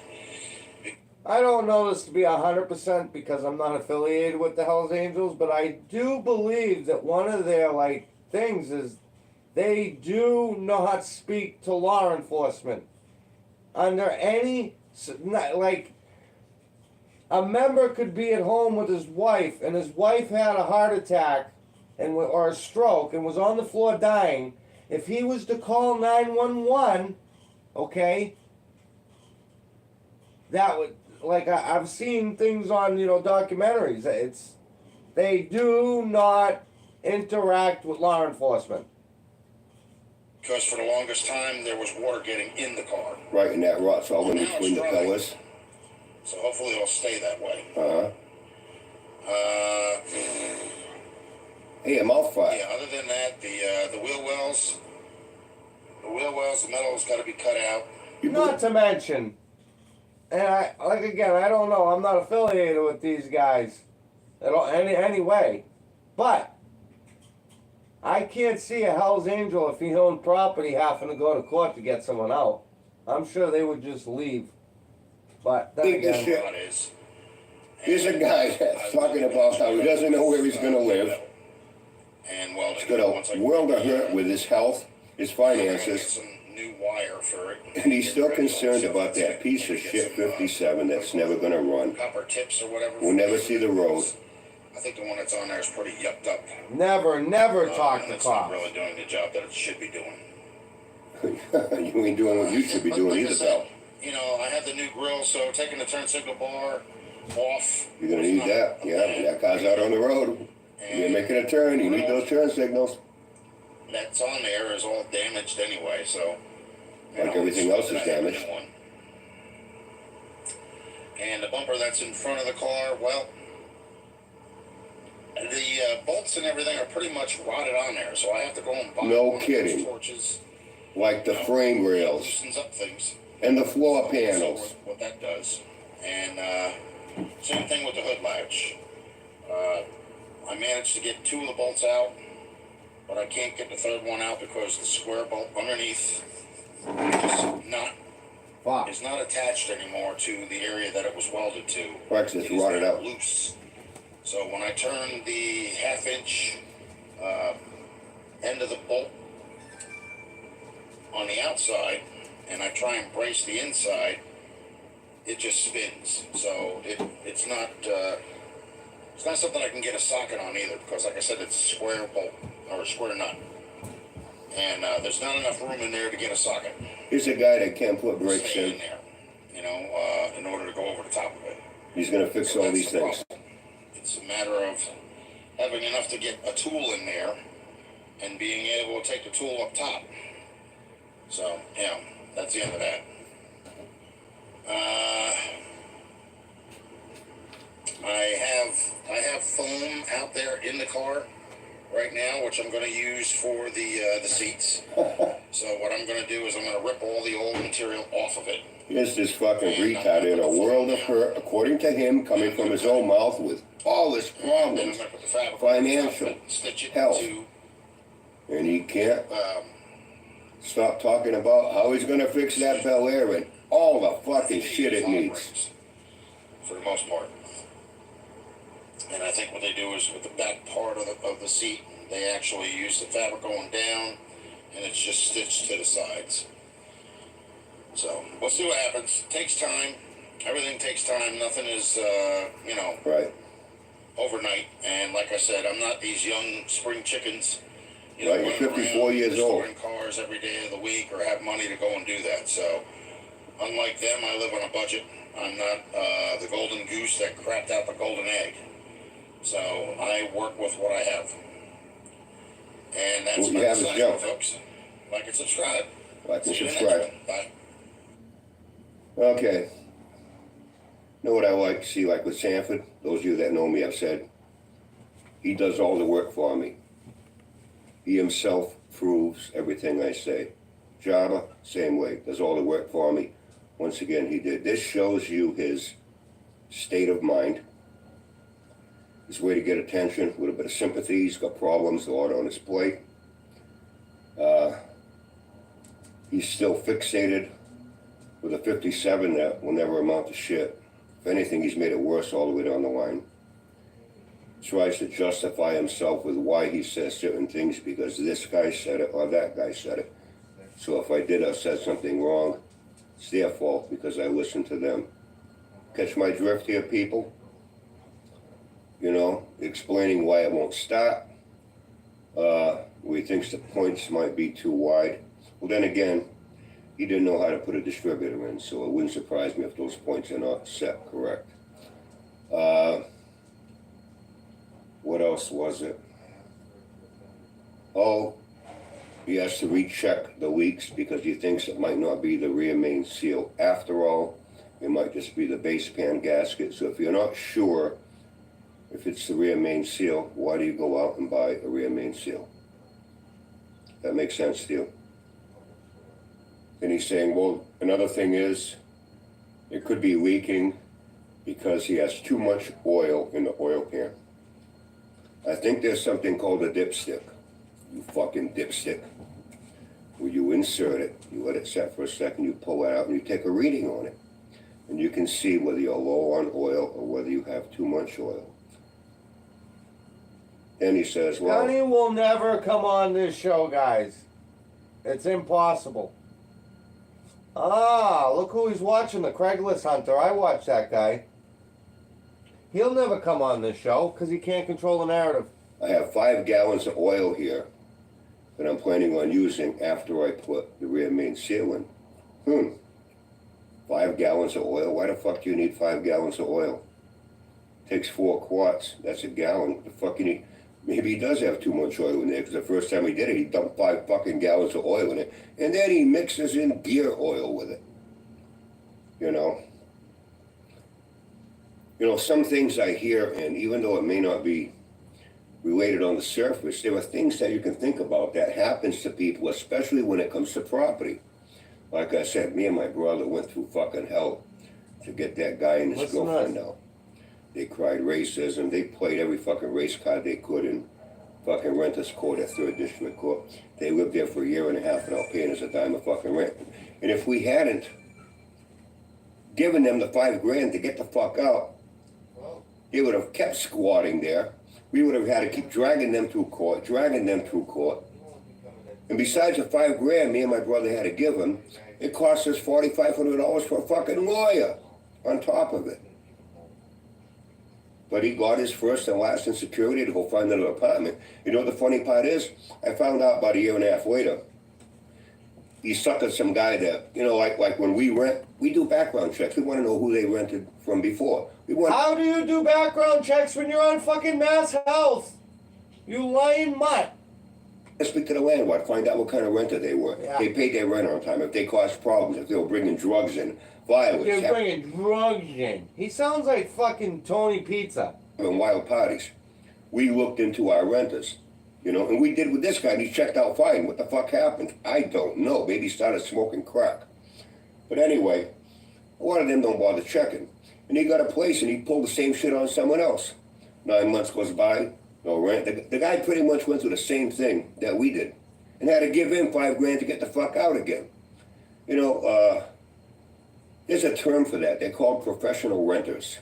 I don't know this to be 100% because I'm not affiliated with the Hells Angels, but I do believe that one of their things is they do not speak to law enforcement under any a member could be at home with his wife and his wife had a heart attack or a stroke and was on the floor dying. If he was to call 911, okay, that would I've seen things on documentaries. They do not interact with law enforcement. Because for the longest time there was water getting in the car. Right, and that rots all in Now between the it's dry. pillars. So hopefully it'll stay that way. Hey, I'm out fire. Yeah, other than that, the wheel wells, the metal's got to be cut out. Not to mention, and I don't know. I'm not affiliated with these guys at all, any way, but I can't see a Hell's Angel if he owned property having to go to court to get someone out. I'm sure they would just leave. But then Think this again, shit. What is? Here's a guy that's talking about how he doesn't know where he's going to live. And well, He's got a world of hurt with his health, his finances, some new wire for it. and he's still concerned about that piece of shit 57 that's never going to run. Copper tips or whatever. We'll never see the road. I think the one that's on there is pretty yucked up. never talk to It's not cops. really doing the job that it should be doing. You ain't doing what you should be doing Like I either, said, pal. I have the new grill, so taking the turn signal bar off. You're going to need that. Yeah, when that car's out on the road. You're making a turn, you need those turn signals. That's on there is all damaged anyway, so. Like everything else is damaged. And the bumper that's in front of the car, well, the bolts and everything are pretty much rotted on there, so I have to go and buy No one of those kidding. torches. Like the frame rails Loosens up things. and the floor So panels. what that does. And same thing with the hood latch. I managed to get 2 of the bolts out, but I can't get the third one out because the square bolt underneath is not fuck. is not attached anymore to the area that it was welded to. Wax is It is rotted now out. loose. So when I turn the half-inch end of the bolt on the outside and I try and brace the inside, it just spins. So it's not something I can get a socket on either, because like I said, it's a square bolt or a square nut, and there's not enough room in there to get a socket. Here's a guy that can't put brakes Stay in. there, you know, in order to go over the top of it. He's gonna fix So all that's these the things. problem. It's a matter of having enough to get a tool in there and being able to take the tool up top. So, yeah, that's the end of that. I have foam out there in the car right now, which I'm going to use for the seats. So what I'm going to do is I'm going to rip all the old material off of it. Here's this fucking retard in a world of hurt, according to him, coming from his own mouth with all his And then I'm problems, going to put the fabric on top of financial, it, stitch it health. to and he can't stop talking about how he's gonna fix that Bel Air and all the fucking shit it needs. for the most part. And I think what they do is with the back part of the seat, they actually use the fabric going down, and it's just stitched to the sides. So we'll see what happens. Takes time. Everything takes time. Nothing is, you know, Right. overnight. And like I said, I'm not these young spring chickens. You know, Right, you're running 54 around years old. restoring cars every day of the week or have money to go and do that. So, unlike them, I live on a budget. I'm not the golden goose that crapped out the golden egg. So, I work with what I have. And that's What you my have is deciding, junk. folks. Like and subscribe. Like and See you in the subscribe. next one. Bye. Okay. Know what I like to see, like with Sanford? Those of you that know me have said, he does all the work for me. He himself proves everything I say. Java, same way, does all the work for me. Once again, he did. This shows you his state of mind, his way to get attention, a little bit of sympathy. He's got problems, a lot on his plate. He's still fixated with a 57 that will never amount to shit. If anything, he's made it worse all the way down the line. Tries to justify himself with why he says certain things because this guy said it or that guy said it. So if I did or said something wrong, it's their fault because I listened to them. Catch my drift here, people? You know, explaining why it won't stop. Where he thinks the points might be too wide. Well, then again, he didn't know how to put a distributor in, so it wouldn't surprise me if those points are not set correct. What else was it? Oh, he has to recheck the leaks because he thinks it might not be the rear main seal. After all, it might just be the base pan gasket. So if you're not sure if it's the rear main seal, why do you go out and buy a rear main seal? That makes sense to you? And he's saying, well, another thing is, it could be leaking because he has too much oil in the oil pan. I think there's something called a dipstick. You fucking dipstick. Where you insert it, you let it set for a second, you pull it out, and you take a reading on it. And you can see whether you're low on oil or whether you have too much oil. Then he says, well, Gunny will never come on this show, guys. It's impossible. Ah, look who he's watching, the Craigslist Hunter. I watch that guy. He'll never come on this show because he can't control the narrative. I have 5 gallons of oil here that I'm planning on using after I put the rear main seal in. 5 gallons of oil? Why the fuck do you need 5 gallons of oil? Takes 4 quarts. That's a gallon. What the fuck you need? Maybe he does have too much oil in there because the first time he did it, he dumped 5 fucking gallons of oil in it. And then he mixes in gear oil with it. You know? You know, some things I hear, and even though it may not be related on the surface, there are things that you can think about that happens to people, especially when it comes to property. Like I said, me and my brother went through fucking hell to get that guy and his What's girlfriend that? out. They cried racism. They played every fucking race card they could in fucking renters court at 3rd District Court. They lived there for a year and a half without paying us a dime of fucking rent. And if we hadn't given them the $5,000 to get the fuck out, they would have kept squatting there. We would have had to keep dragging them through court. And besides the $5,000 me and my brother had to give him, it cost us $4,500 for a fucking lawyer on top of it. But he got his first and last in security to go find another apartment. You know what the funny part is? I found out about a year and a half later. He suckered some guy that, you know, like when we rent, we do background checks. We want to know who they rented from before. How do you do background checks when you're on fucking Mass Health? You lying mutt. Speak to the landlord, find out what kind of renter they were. Yeah. They paid their rent on time. If they caused problems, if they were bringing drugs in, violence. You're bringing drugs in. He sounds like fucking Tony Pizza. Having wild parties. We looked into our renters, you know, and we did with this guy, and he checked out fine. What the fuck happened? I don't know. Maybe he started smoking crack. But anyway, a lot of them don't bother checking. And he got a place, and he pulled the same shit on someone else. 9 months goes by, no rent. The guy pretty much went through the same thing that we did, and had to give him $5,000 to get the fuck out again. You know, there's a term for that. They're called professional renters.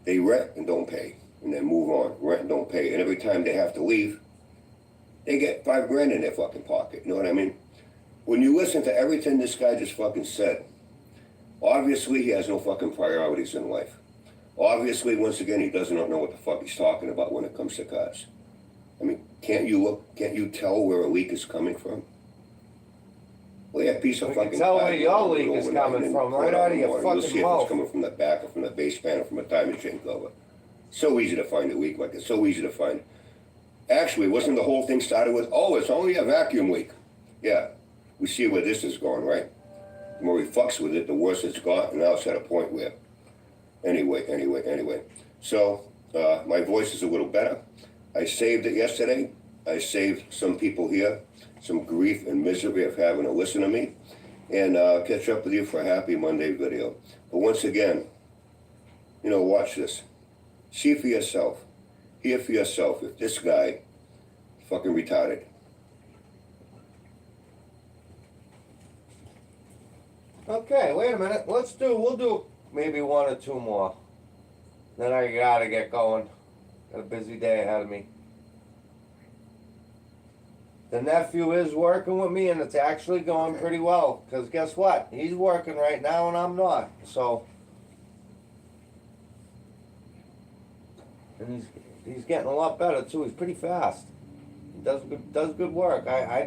They rent and don't pay, and then move on. Rent and don't pay, and every time they have to leave, they get $5,000 in their fucking pocket. You know what I mean? When you listen to everything this guy just fucking said, obviously he has no fucking priorities in life. Obviously, once again, he does not know what the fuck he's talking about when it comes to cars. I mean, can't you tell where a leak is coming from? Well, yeah, piece of We fucking can tell where pipe, your leak overnight is coming and from, put right it out of in your water. You'll fucking see if mouth. it's coming from the back or from the base panel, from a diamond chain cover. So easy to find a leak, like it's so easy to find. Actually, wasn't the whole thing started with, oh, it's only a vacuum leak? Yeah, we see where this is going, right? The more he fucks with it, the worse it's got, and now it's at a point where, anyway. So, my voice is a little better. I saved it yesterday. I saved some people here some grief and misery of having to listen to me, and catch up with you for a happy Monday video. But once again, you know, watch this. See for yourself. Hear for yourself if this guy is fucking retarded. Okay, wait a minute. We'll do maybe one or two more. Then I gotta get going. Got a busy day ahead of me. The nephew is working with me, and it's actually going pretty well. Because guess what? He's working right now, and I'm not. So, and he's getting a lot better too. He's pretty fast. He does good work. I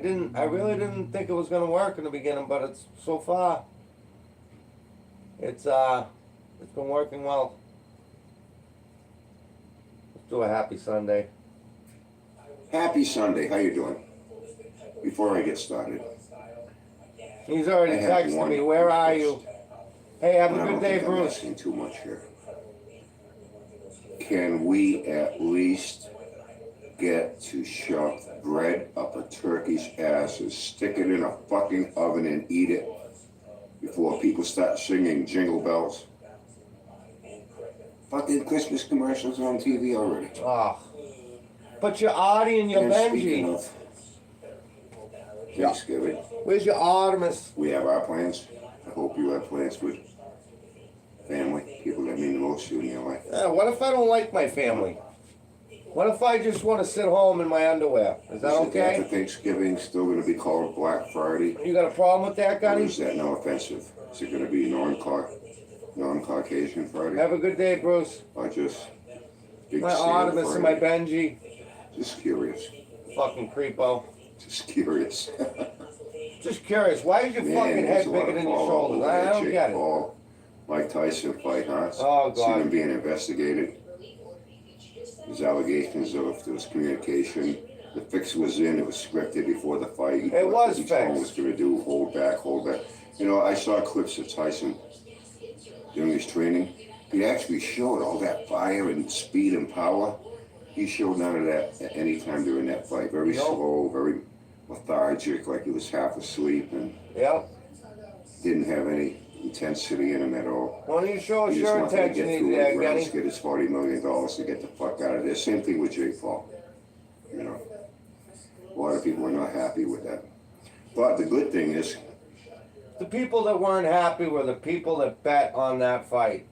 really didn't think it was gonna work in the beginning, but it's so far. It's been working well. Let's do a happy Sunday. Happy Sunday. How you doing? Before I get started, He's already I have texted one me. Where are you? Hey, have and I a don't good day, think I'm Bruce. asking too much here. Can we at least get to shove bread up a turkey's ass and stick it in a fucking oven and eat it before people start singing jingle bells? Fucking Christmas commercials on TV already. Oh. But your Artie and your And speaking Benji. of Thanksgiving, Where's your Artemis? we have our plans. I hope you have plans with family, people that mean the most to you in your life. What if I don't like my family? What if I just want to sit home in my underwear? Is that Is it after okay? Thanksgiving still going to be called Black Friday? You got a problem with that, Or Gunny? is that no offensive? Is it going to be non-Caucasian Friday? Have a good day, Bruce. Or just big My Santa Artemis and my Friday? Benji. Just curious. Fucking creepo. Just curious. Just curious. Why is your Man, fucking there's head a lot bigger of than your follow-up shoulders? over I that don't Jake get it. Paul, Mike Tyson fight, huh? Oh, See him God. being investigated. There's allegations of there was communication. The fix was in. It was scripted before the fight. It was Each one fixed. was going to do hold back. You know, I saw clips of Tyson during his training. He actually showed all that fire and speed and power. He showed none of that at any time during that fight. Very Nope. slow, very lethargic, like he was half asleep and Yep. didn't have any intensity in him at all. Why don't you show us He just your wanted to intention get through there, his rounds, Gunny? get his $40 million to get the fuck out of there. Same thing with Jake Paul. You know, a lot of people are not happy with that. But the good thing is, The people that weren't happy were the people that bet on that fight.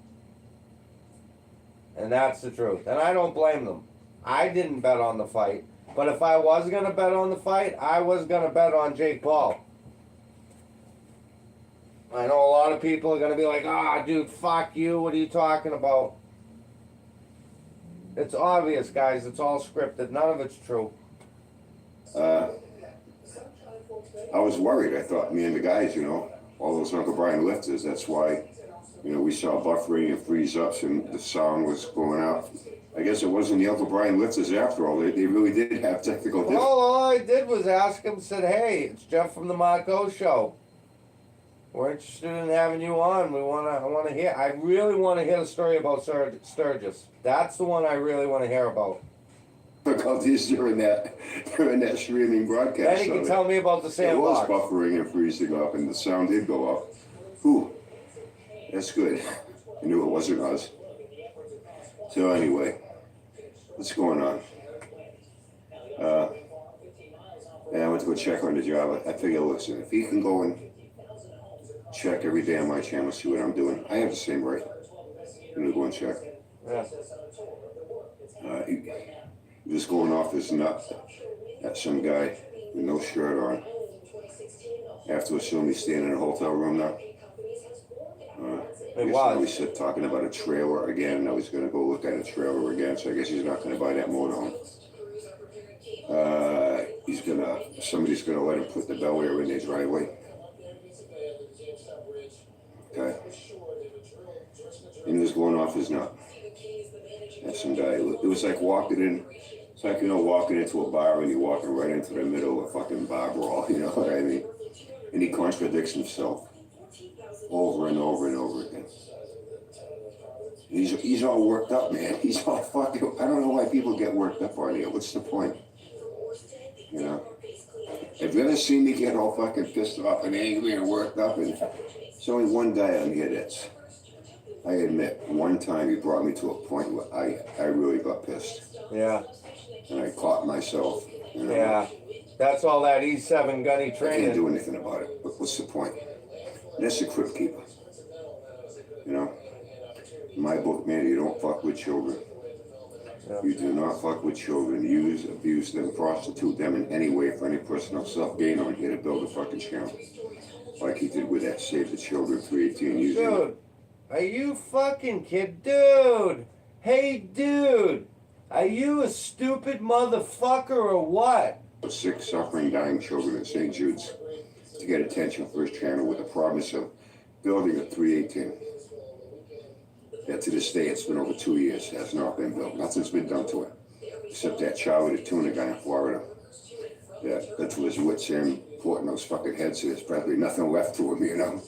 And that's the truth. And I don't blame them. I didn't bet on the fight. But if I was going to bet on the fight, I was going to bet on Jake Paul. I know a lot of people are going to be like, ah, dude, fuck you. What are you talking about? It's obvious, guys. It's all scripted. None of it's true. I was worried. I thought me and the guys, you know, all those Uncle Brian lifters, that's why, you know, we saw buffering and freeze-ups and the sound was going out. I guess it wasn't the Uncle Brian lifters after all. They really did have technical difficulties. Well, all I did was ask him, said, hey, it's Jeff from the Marco Show. We're interested in having you on. I want to hear. I really want to hear the story about Sturgis. That's the one I really want to hear about. Difficulties during that streaming broadcast. Then he can tell me about the sandbox. It was buffering and freezing up, and the sound did go up. Whew, that's good. I knew it wasn't us. So anyway, what's going on? And I went to go check on the job. I figure, listen, if he can go and check every day on my channel, see what I'm doing, I have the same right. I'm gonna go and check. Yeah. He was going off his nut at some guy with no shirt on. After we saw me standing in a hotel room now. He said talking about a trailer again. Now he's going to go look at a trailer again. So I guess he's not going to buy that motorhome. Somebody's going to let him put the Bel Air in their driveway. Okay. And he was going off his nut. That's some guy. It was like walking in. It's like, you know, walking into a bar and you're walking right into the middle of a fucking bar brawl. You know what I mean? And he contradicts himself over and over and over again. He's all worked up, man. He's all fucking. I don't know why people get worked up on here. What's the point? You know? Have you ever seen me get all fucking pissed off and angry and worked up? And it's only one guy on here that's. I admit, one time he brought me to a point where I really got pissed. Yeah. And I caught myself. You know? Yeah. That's all that E7 gunny I training. can't do anything about it. But what's the point? That's a Crypt Keeper. You know? In my book, man, you don't fuck with children. Yeah. You do not fuck with children. Use, abuse them, prostitute them in any way for any personal self-gain on here to build a fucking channel. Like he did with that Save the Children 318 using. Dude, are you fucking kid? Dude! Hey, dude! Are you a stupid motherfucker or what? Sick, suffering, dying children at St. Jude's to get attention for his channel with the promise of building a 318. Yet to this day, it's been over 2 years. It has not been built. Nothing's been done to it. Except that Charlie the tuna guy in Florida. That got to his wits end, putting those fucking heads. There's probably nothing left to him, you know?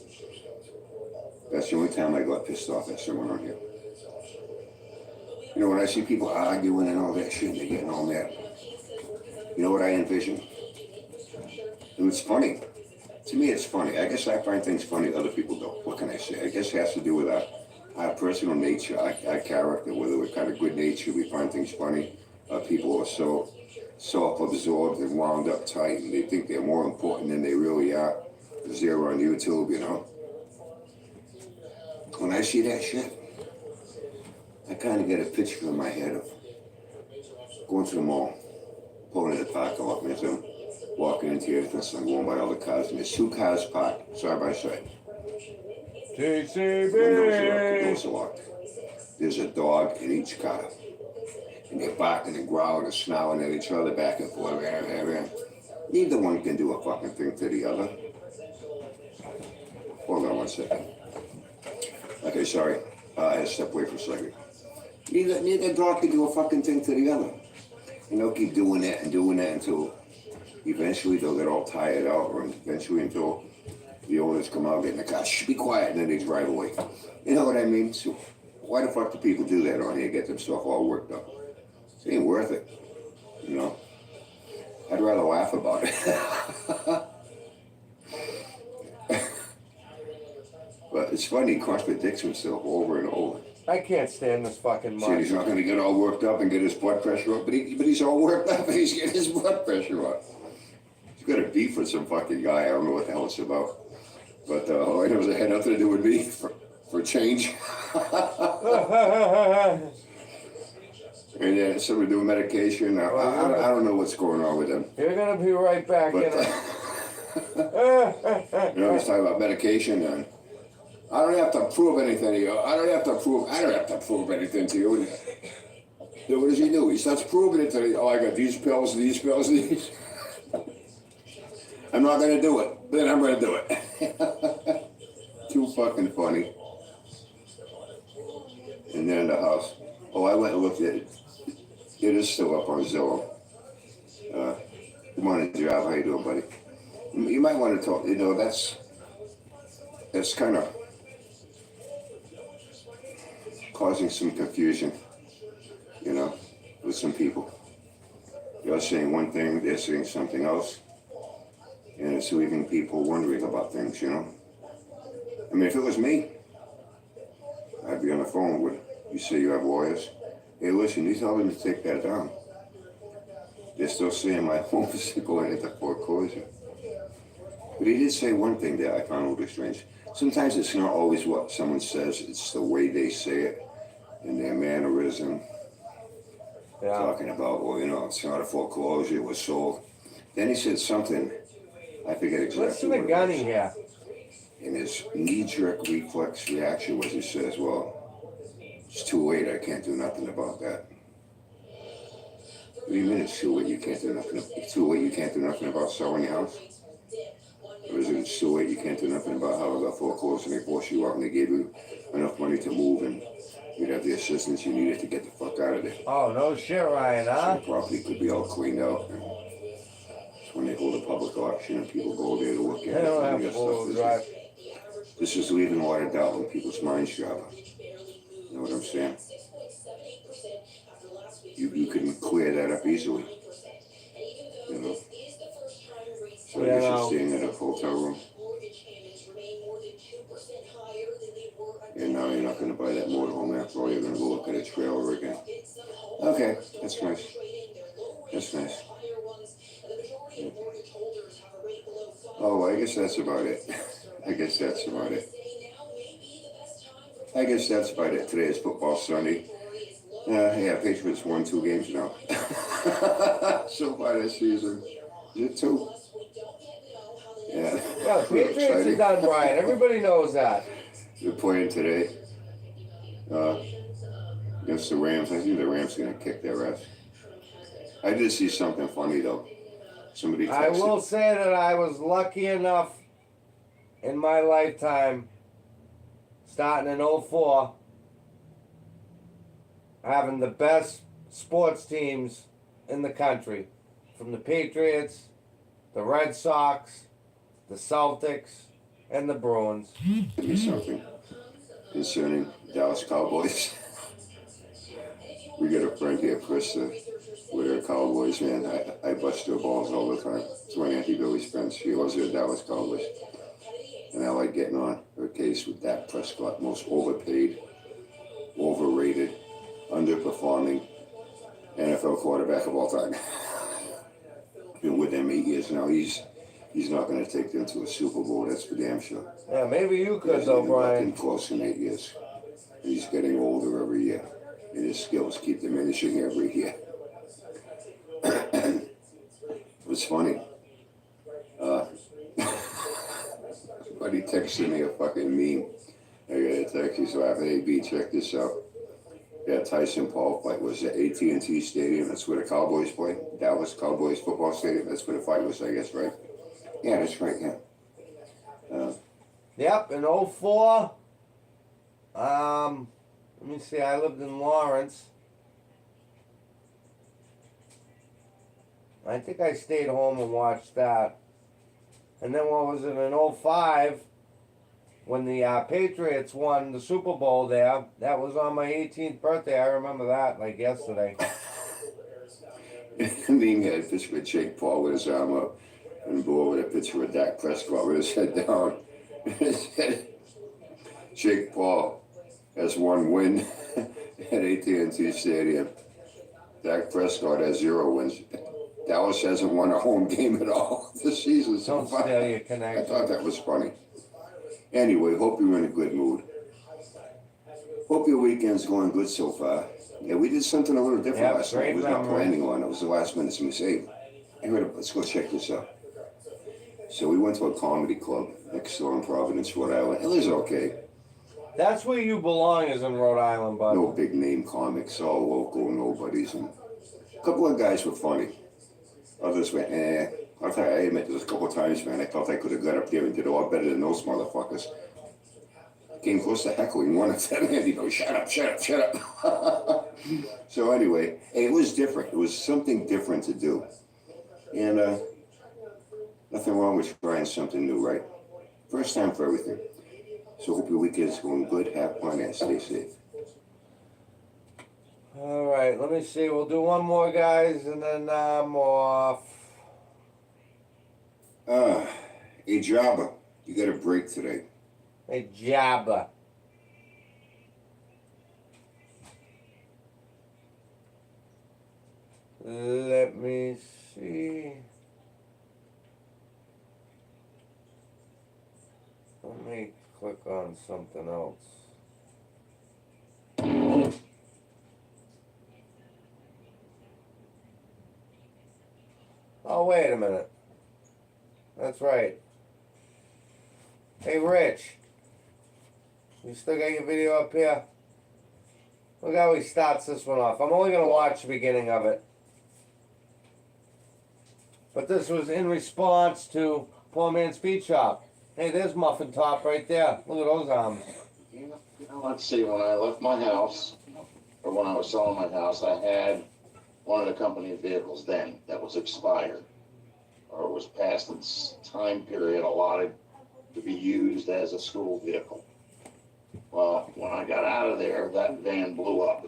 That's the only time I got pissed off at someone on here. You know, when I see people arguing and all that shit, they're getting all mad. You know what I envision? And it's funny. To me, it's funny. I guess I find things funny other people don't. What can I say? I guess it has to do with our personal nature, our character, whether we're kind of good natured, we find things funny. People are so self-absorbed and wound up tight, and they think they're more important than they really are because they're on YouTube, you know? When I see that shit, I kind of get a picture in my head of going to the mall, pulling in the parking lot, and I'm walking into everything, so I'm going by all the cars, and there's 2 cars parked side by side. TCB! Windows are locked. There's a dog in each car. And they're barking and growling and snarling at each other back and forth. Neither one can do a fucking thing to the other. Hold on 1 second. Okay, sorry. I had to step away for a second. Neither dog can do a fucking thing to the other. And they'll keep doing that until eventually they'll get all tired out, or eventually until the owners come out, get in the car, shh, be quiet, and then they drive away. You know what I mean? So why the fuck do people do that on here, get themselves all worked up? It ain't worth it, you know? I'd rather laugh about it. But it's funny, he contradicts himself over and over. I can't stand this fucking See, he's not going to get all worked up and get his blood pressure up, but he's all worked up and he's getting his blood pressure up. He's got a beef with some fucking guy. I don't know what the hell it's about. But all I know is it had nothing to do with me for change. And then somebody doing medication. I don't know what's going on with them. You're gonna be right back But, in it. you know, he's talking about medication, and I don't have to prove anything to you. I don't have to prove anything to you. Then what does he do? He starts proving it to you. Oh, I got these pills, these. I'm not gonna do it. Then I'm gonna do it. Too fucking funny. And then the house. Oh, I went and looked at it. It is still up on Zillow. Good morning, Job. How you doing, buddy? You might want to talk. You know, that's kind of causing some confusion. You know, with some people. You're saying one thing, they're saying something else. And it's leaving people wondering about things, you know? I mean, if it was me, I'd be on the phone with, you say you have lawyers? Hey, listen, you tell them to take that down. They're still saying my home is going into foreclosure. But he did say one thing that I found a little strange. Sometimes it's not always what someone says, it's the way they say it and their mannerism. Yeah. Talking about, well, you know, it's not a foreclosure, it was sold. Then he said something, I forget exactly Listen what to it Gunny was. here. And his knee-jerk reflex reaction was he says, well, it's too late, I can't do nothing about that. What do you mean it's too late, you can't do nothing? It's too late, you can't do nothing about selling your house? Or is it too late, you can't do nothing about how it got foreclosed and they forced you out and they gave you enough money to move and you'd have the assistance you needed to get the fuck out of there? Oh, no shit, Ryan, So huh? the property could be all cleaned out. And it's when they hold a public auction and people go there to look at They it. don't and have they got full stuff drive. This is leaving a lot of doubt in people's minds, Java. You know what I'm saying? You can clear that up easily. You know? So I Yeah, guess no. you're staying in a hotel room. And now you're not gonna buy that motorhome after all, you're gonna go look at a trailer again. Okay, that's nice. That's nice. Yeah. Oh, I guess that's about it. I guess that's about it. Today is football Sunday. Yeah, Patriots won 2 games now. So far this season. Is it 2? Yeah. Yeah, Patriots are done, Brian. Everybody knows that. They're playing today against the Rams. I think the Rams are going to kick their ass. I did see something funny, though. Somebody texted. I will say that I was lucky enough in my lifetime, starting in 04, having the best sports teams in the country. From the Patriots, the Red Sox, the Celtics, and the Bruins. Give me something concerning Dallas Cowboys. We got a friend here, Krista, with her Cowboys, man. I bust her balls all the time. It's my Auntie Billy's friend. She loves her Dallas Cowboys. And I like getting on her case with Dak Prescott, most overpaid, overrated, underperforming NFL quarterback of all time. Been with them 8 years now. He's not going to take them to a Super Bowl. That's for damn sure. Yeah, maybe you could though, Brian. Been close in 8 years. He's getting older every year, and his skills keep diminishing every year. It's funny. Somebody texted me a fucking meme. I got a text. He's laughing. Hey, B, check this out. Yeah, Tyson Paul fight was at AT&T Stadium. That's where the Cowboys play. Dallas Cowboys football stadium. That's where the fight was, I guess, right? Yeah, that's right. Yeah. Yep, in 04. Let me see. I lived in Lawrence. I think I stayed home and watched that. And then what was it in 05 when the Patriots won the Super Bowl there? That was on my 18th birthday. I remember that like yesterday. And then he had a picture of Jake Paul with his arm up, and Bo with a picture of Dak Prescott with his head down. It said, Jake Paul has 1 win at AT&T Stadium. Dak Prescott has 0 wins. Dallas hasn't won a home game at all this season so Don't far. steal your I connection. thought that was funny. Anyway, hope you're in a good mood. Hope your weekend's going good so far. Yeah, we did something a little different Yep, last night. great It was not memory. planning on. It was the last minute mistake. I heard, let's go check this out. So we went to a comedy club next door in Providence, Rhode Island. It was okay. That's where you belong, is in Rhode Island, bud. No big name comics, all local nobodies. And a couple of guys were funny. Others went, I admit there was a couple of times, man, I thought I could have got up there and did a lot better than those motherfuckers. Came close to heckling one of them, and he goes, shut up, shut up, shut up. So anyway, it was different. It was something different to do. And nothing wrong with trying something new, right? First time for everything. So hope your weekend's going good. Have fun and stay safe. All right, let me see. We'll do one more, guys, and then I'm off. Hey, Jabba, you got a break today. Hey, Jabba. Let me see. Let me click on something else. Oh, wait a minute. That's right. Hey, Rich. You still got your video up here? Look how he starts this one off. I'm only going to watch the beginning of it. But this was in response to Poor Man's Speed Shop. Hey, there's Muffin Top right there. Look at those arms. Let's see, when I left my house, or when I was selling my house, I had one of the company vehicles then that was expired, or was past its time period allotted to be used as a school vehicle. Well, when I got out of there, that van blew up.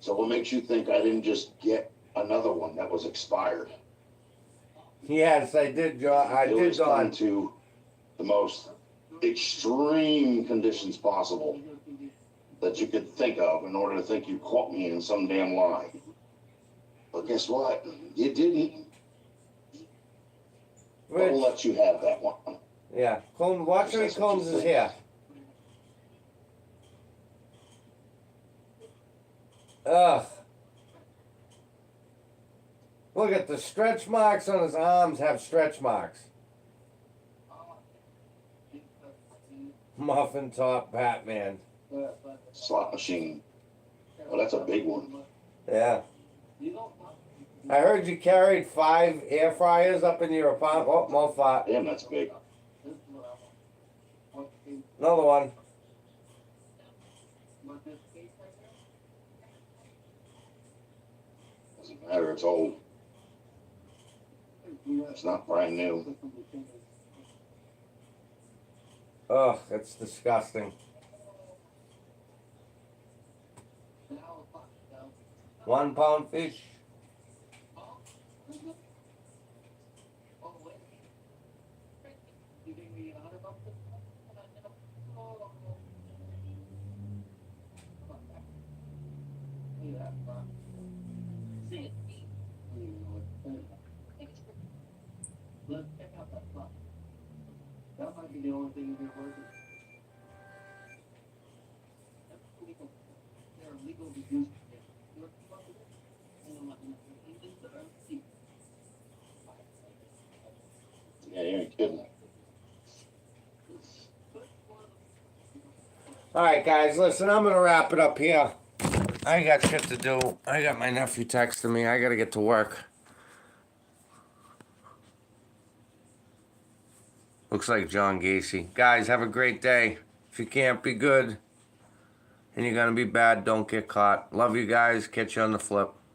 So what makes you think I didn't just get another one that was expired? Yes, I did, John. I It did, was done John. to the most extreme conditions possible that you could think of in order to think you caught me in some damn lie. But guess what? You didn't. But we'll Rich. let you have that one. Yeah. Combs, watch how That's what Combs you is think. here. Ugh. Look at the stretch marks on his arms have stretch marks. Muffin Top Batman. Slot machine. Oh, that's a big one. Yeah. I heard you carried 5 air fryers up in your apartment. Oh, Mofat. Damn, that's big. Another one. Doesn't matter, it's old. It's not brand new. Ugh, it's disgusting. 1 pound fish. That might be the only thing you're working. There are legal reviews. Yeah, you ain't kidding. Alright, guys, listen, I'm gonna wrap it up here. I got shit to do. I got my nephew texting me. I gotta get to work. Looks like John Gacy. Guys, have a great day. If you can't be good and you're gonna be bad, don't get caught. Love you guys. Catch you on the flip.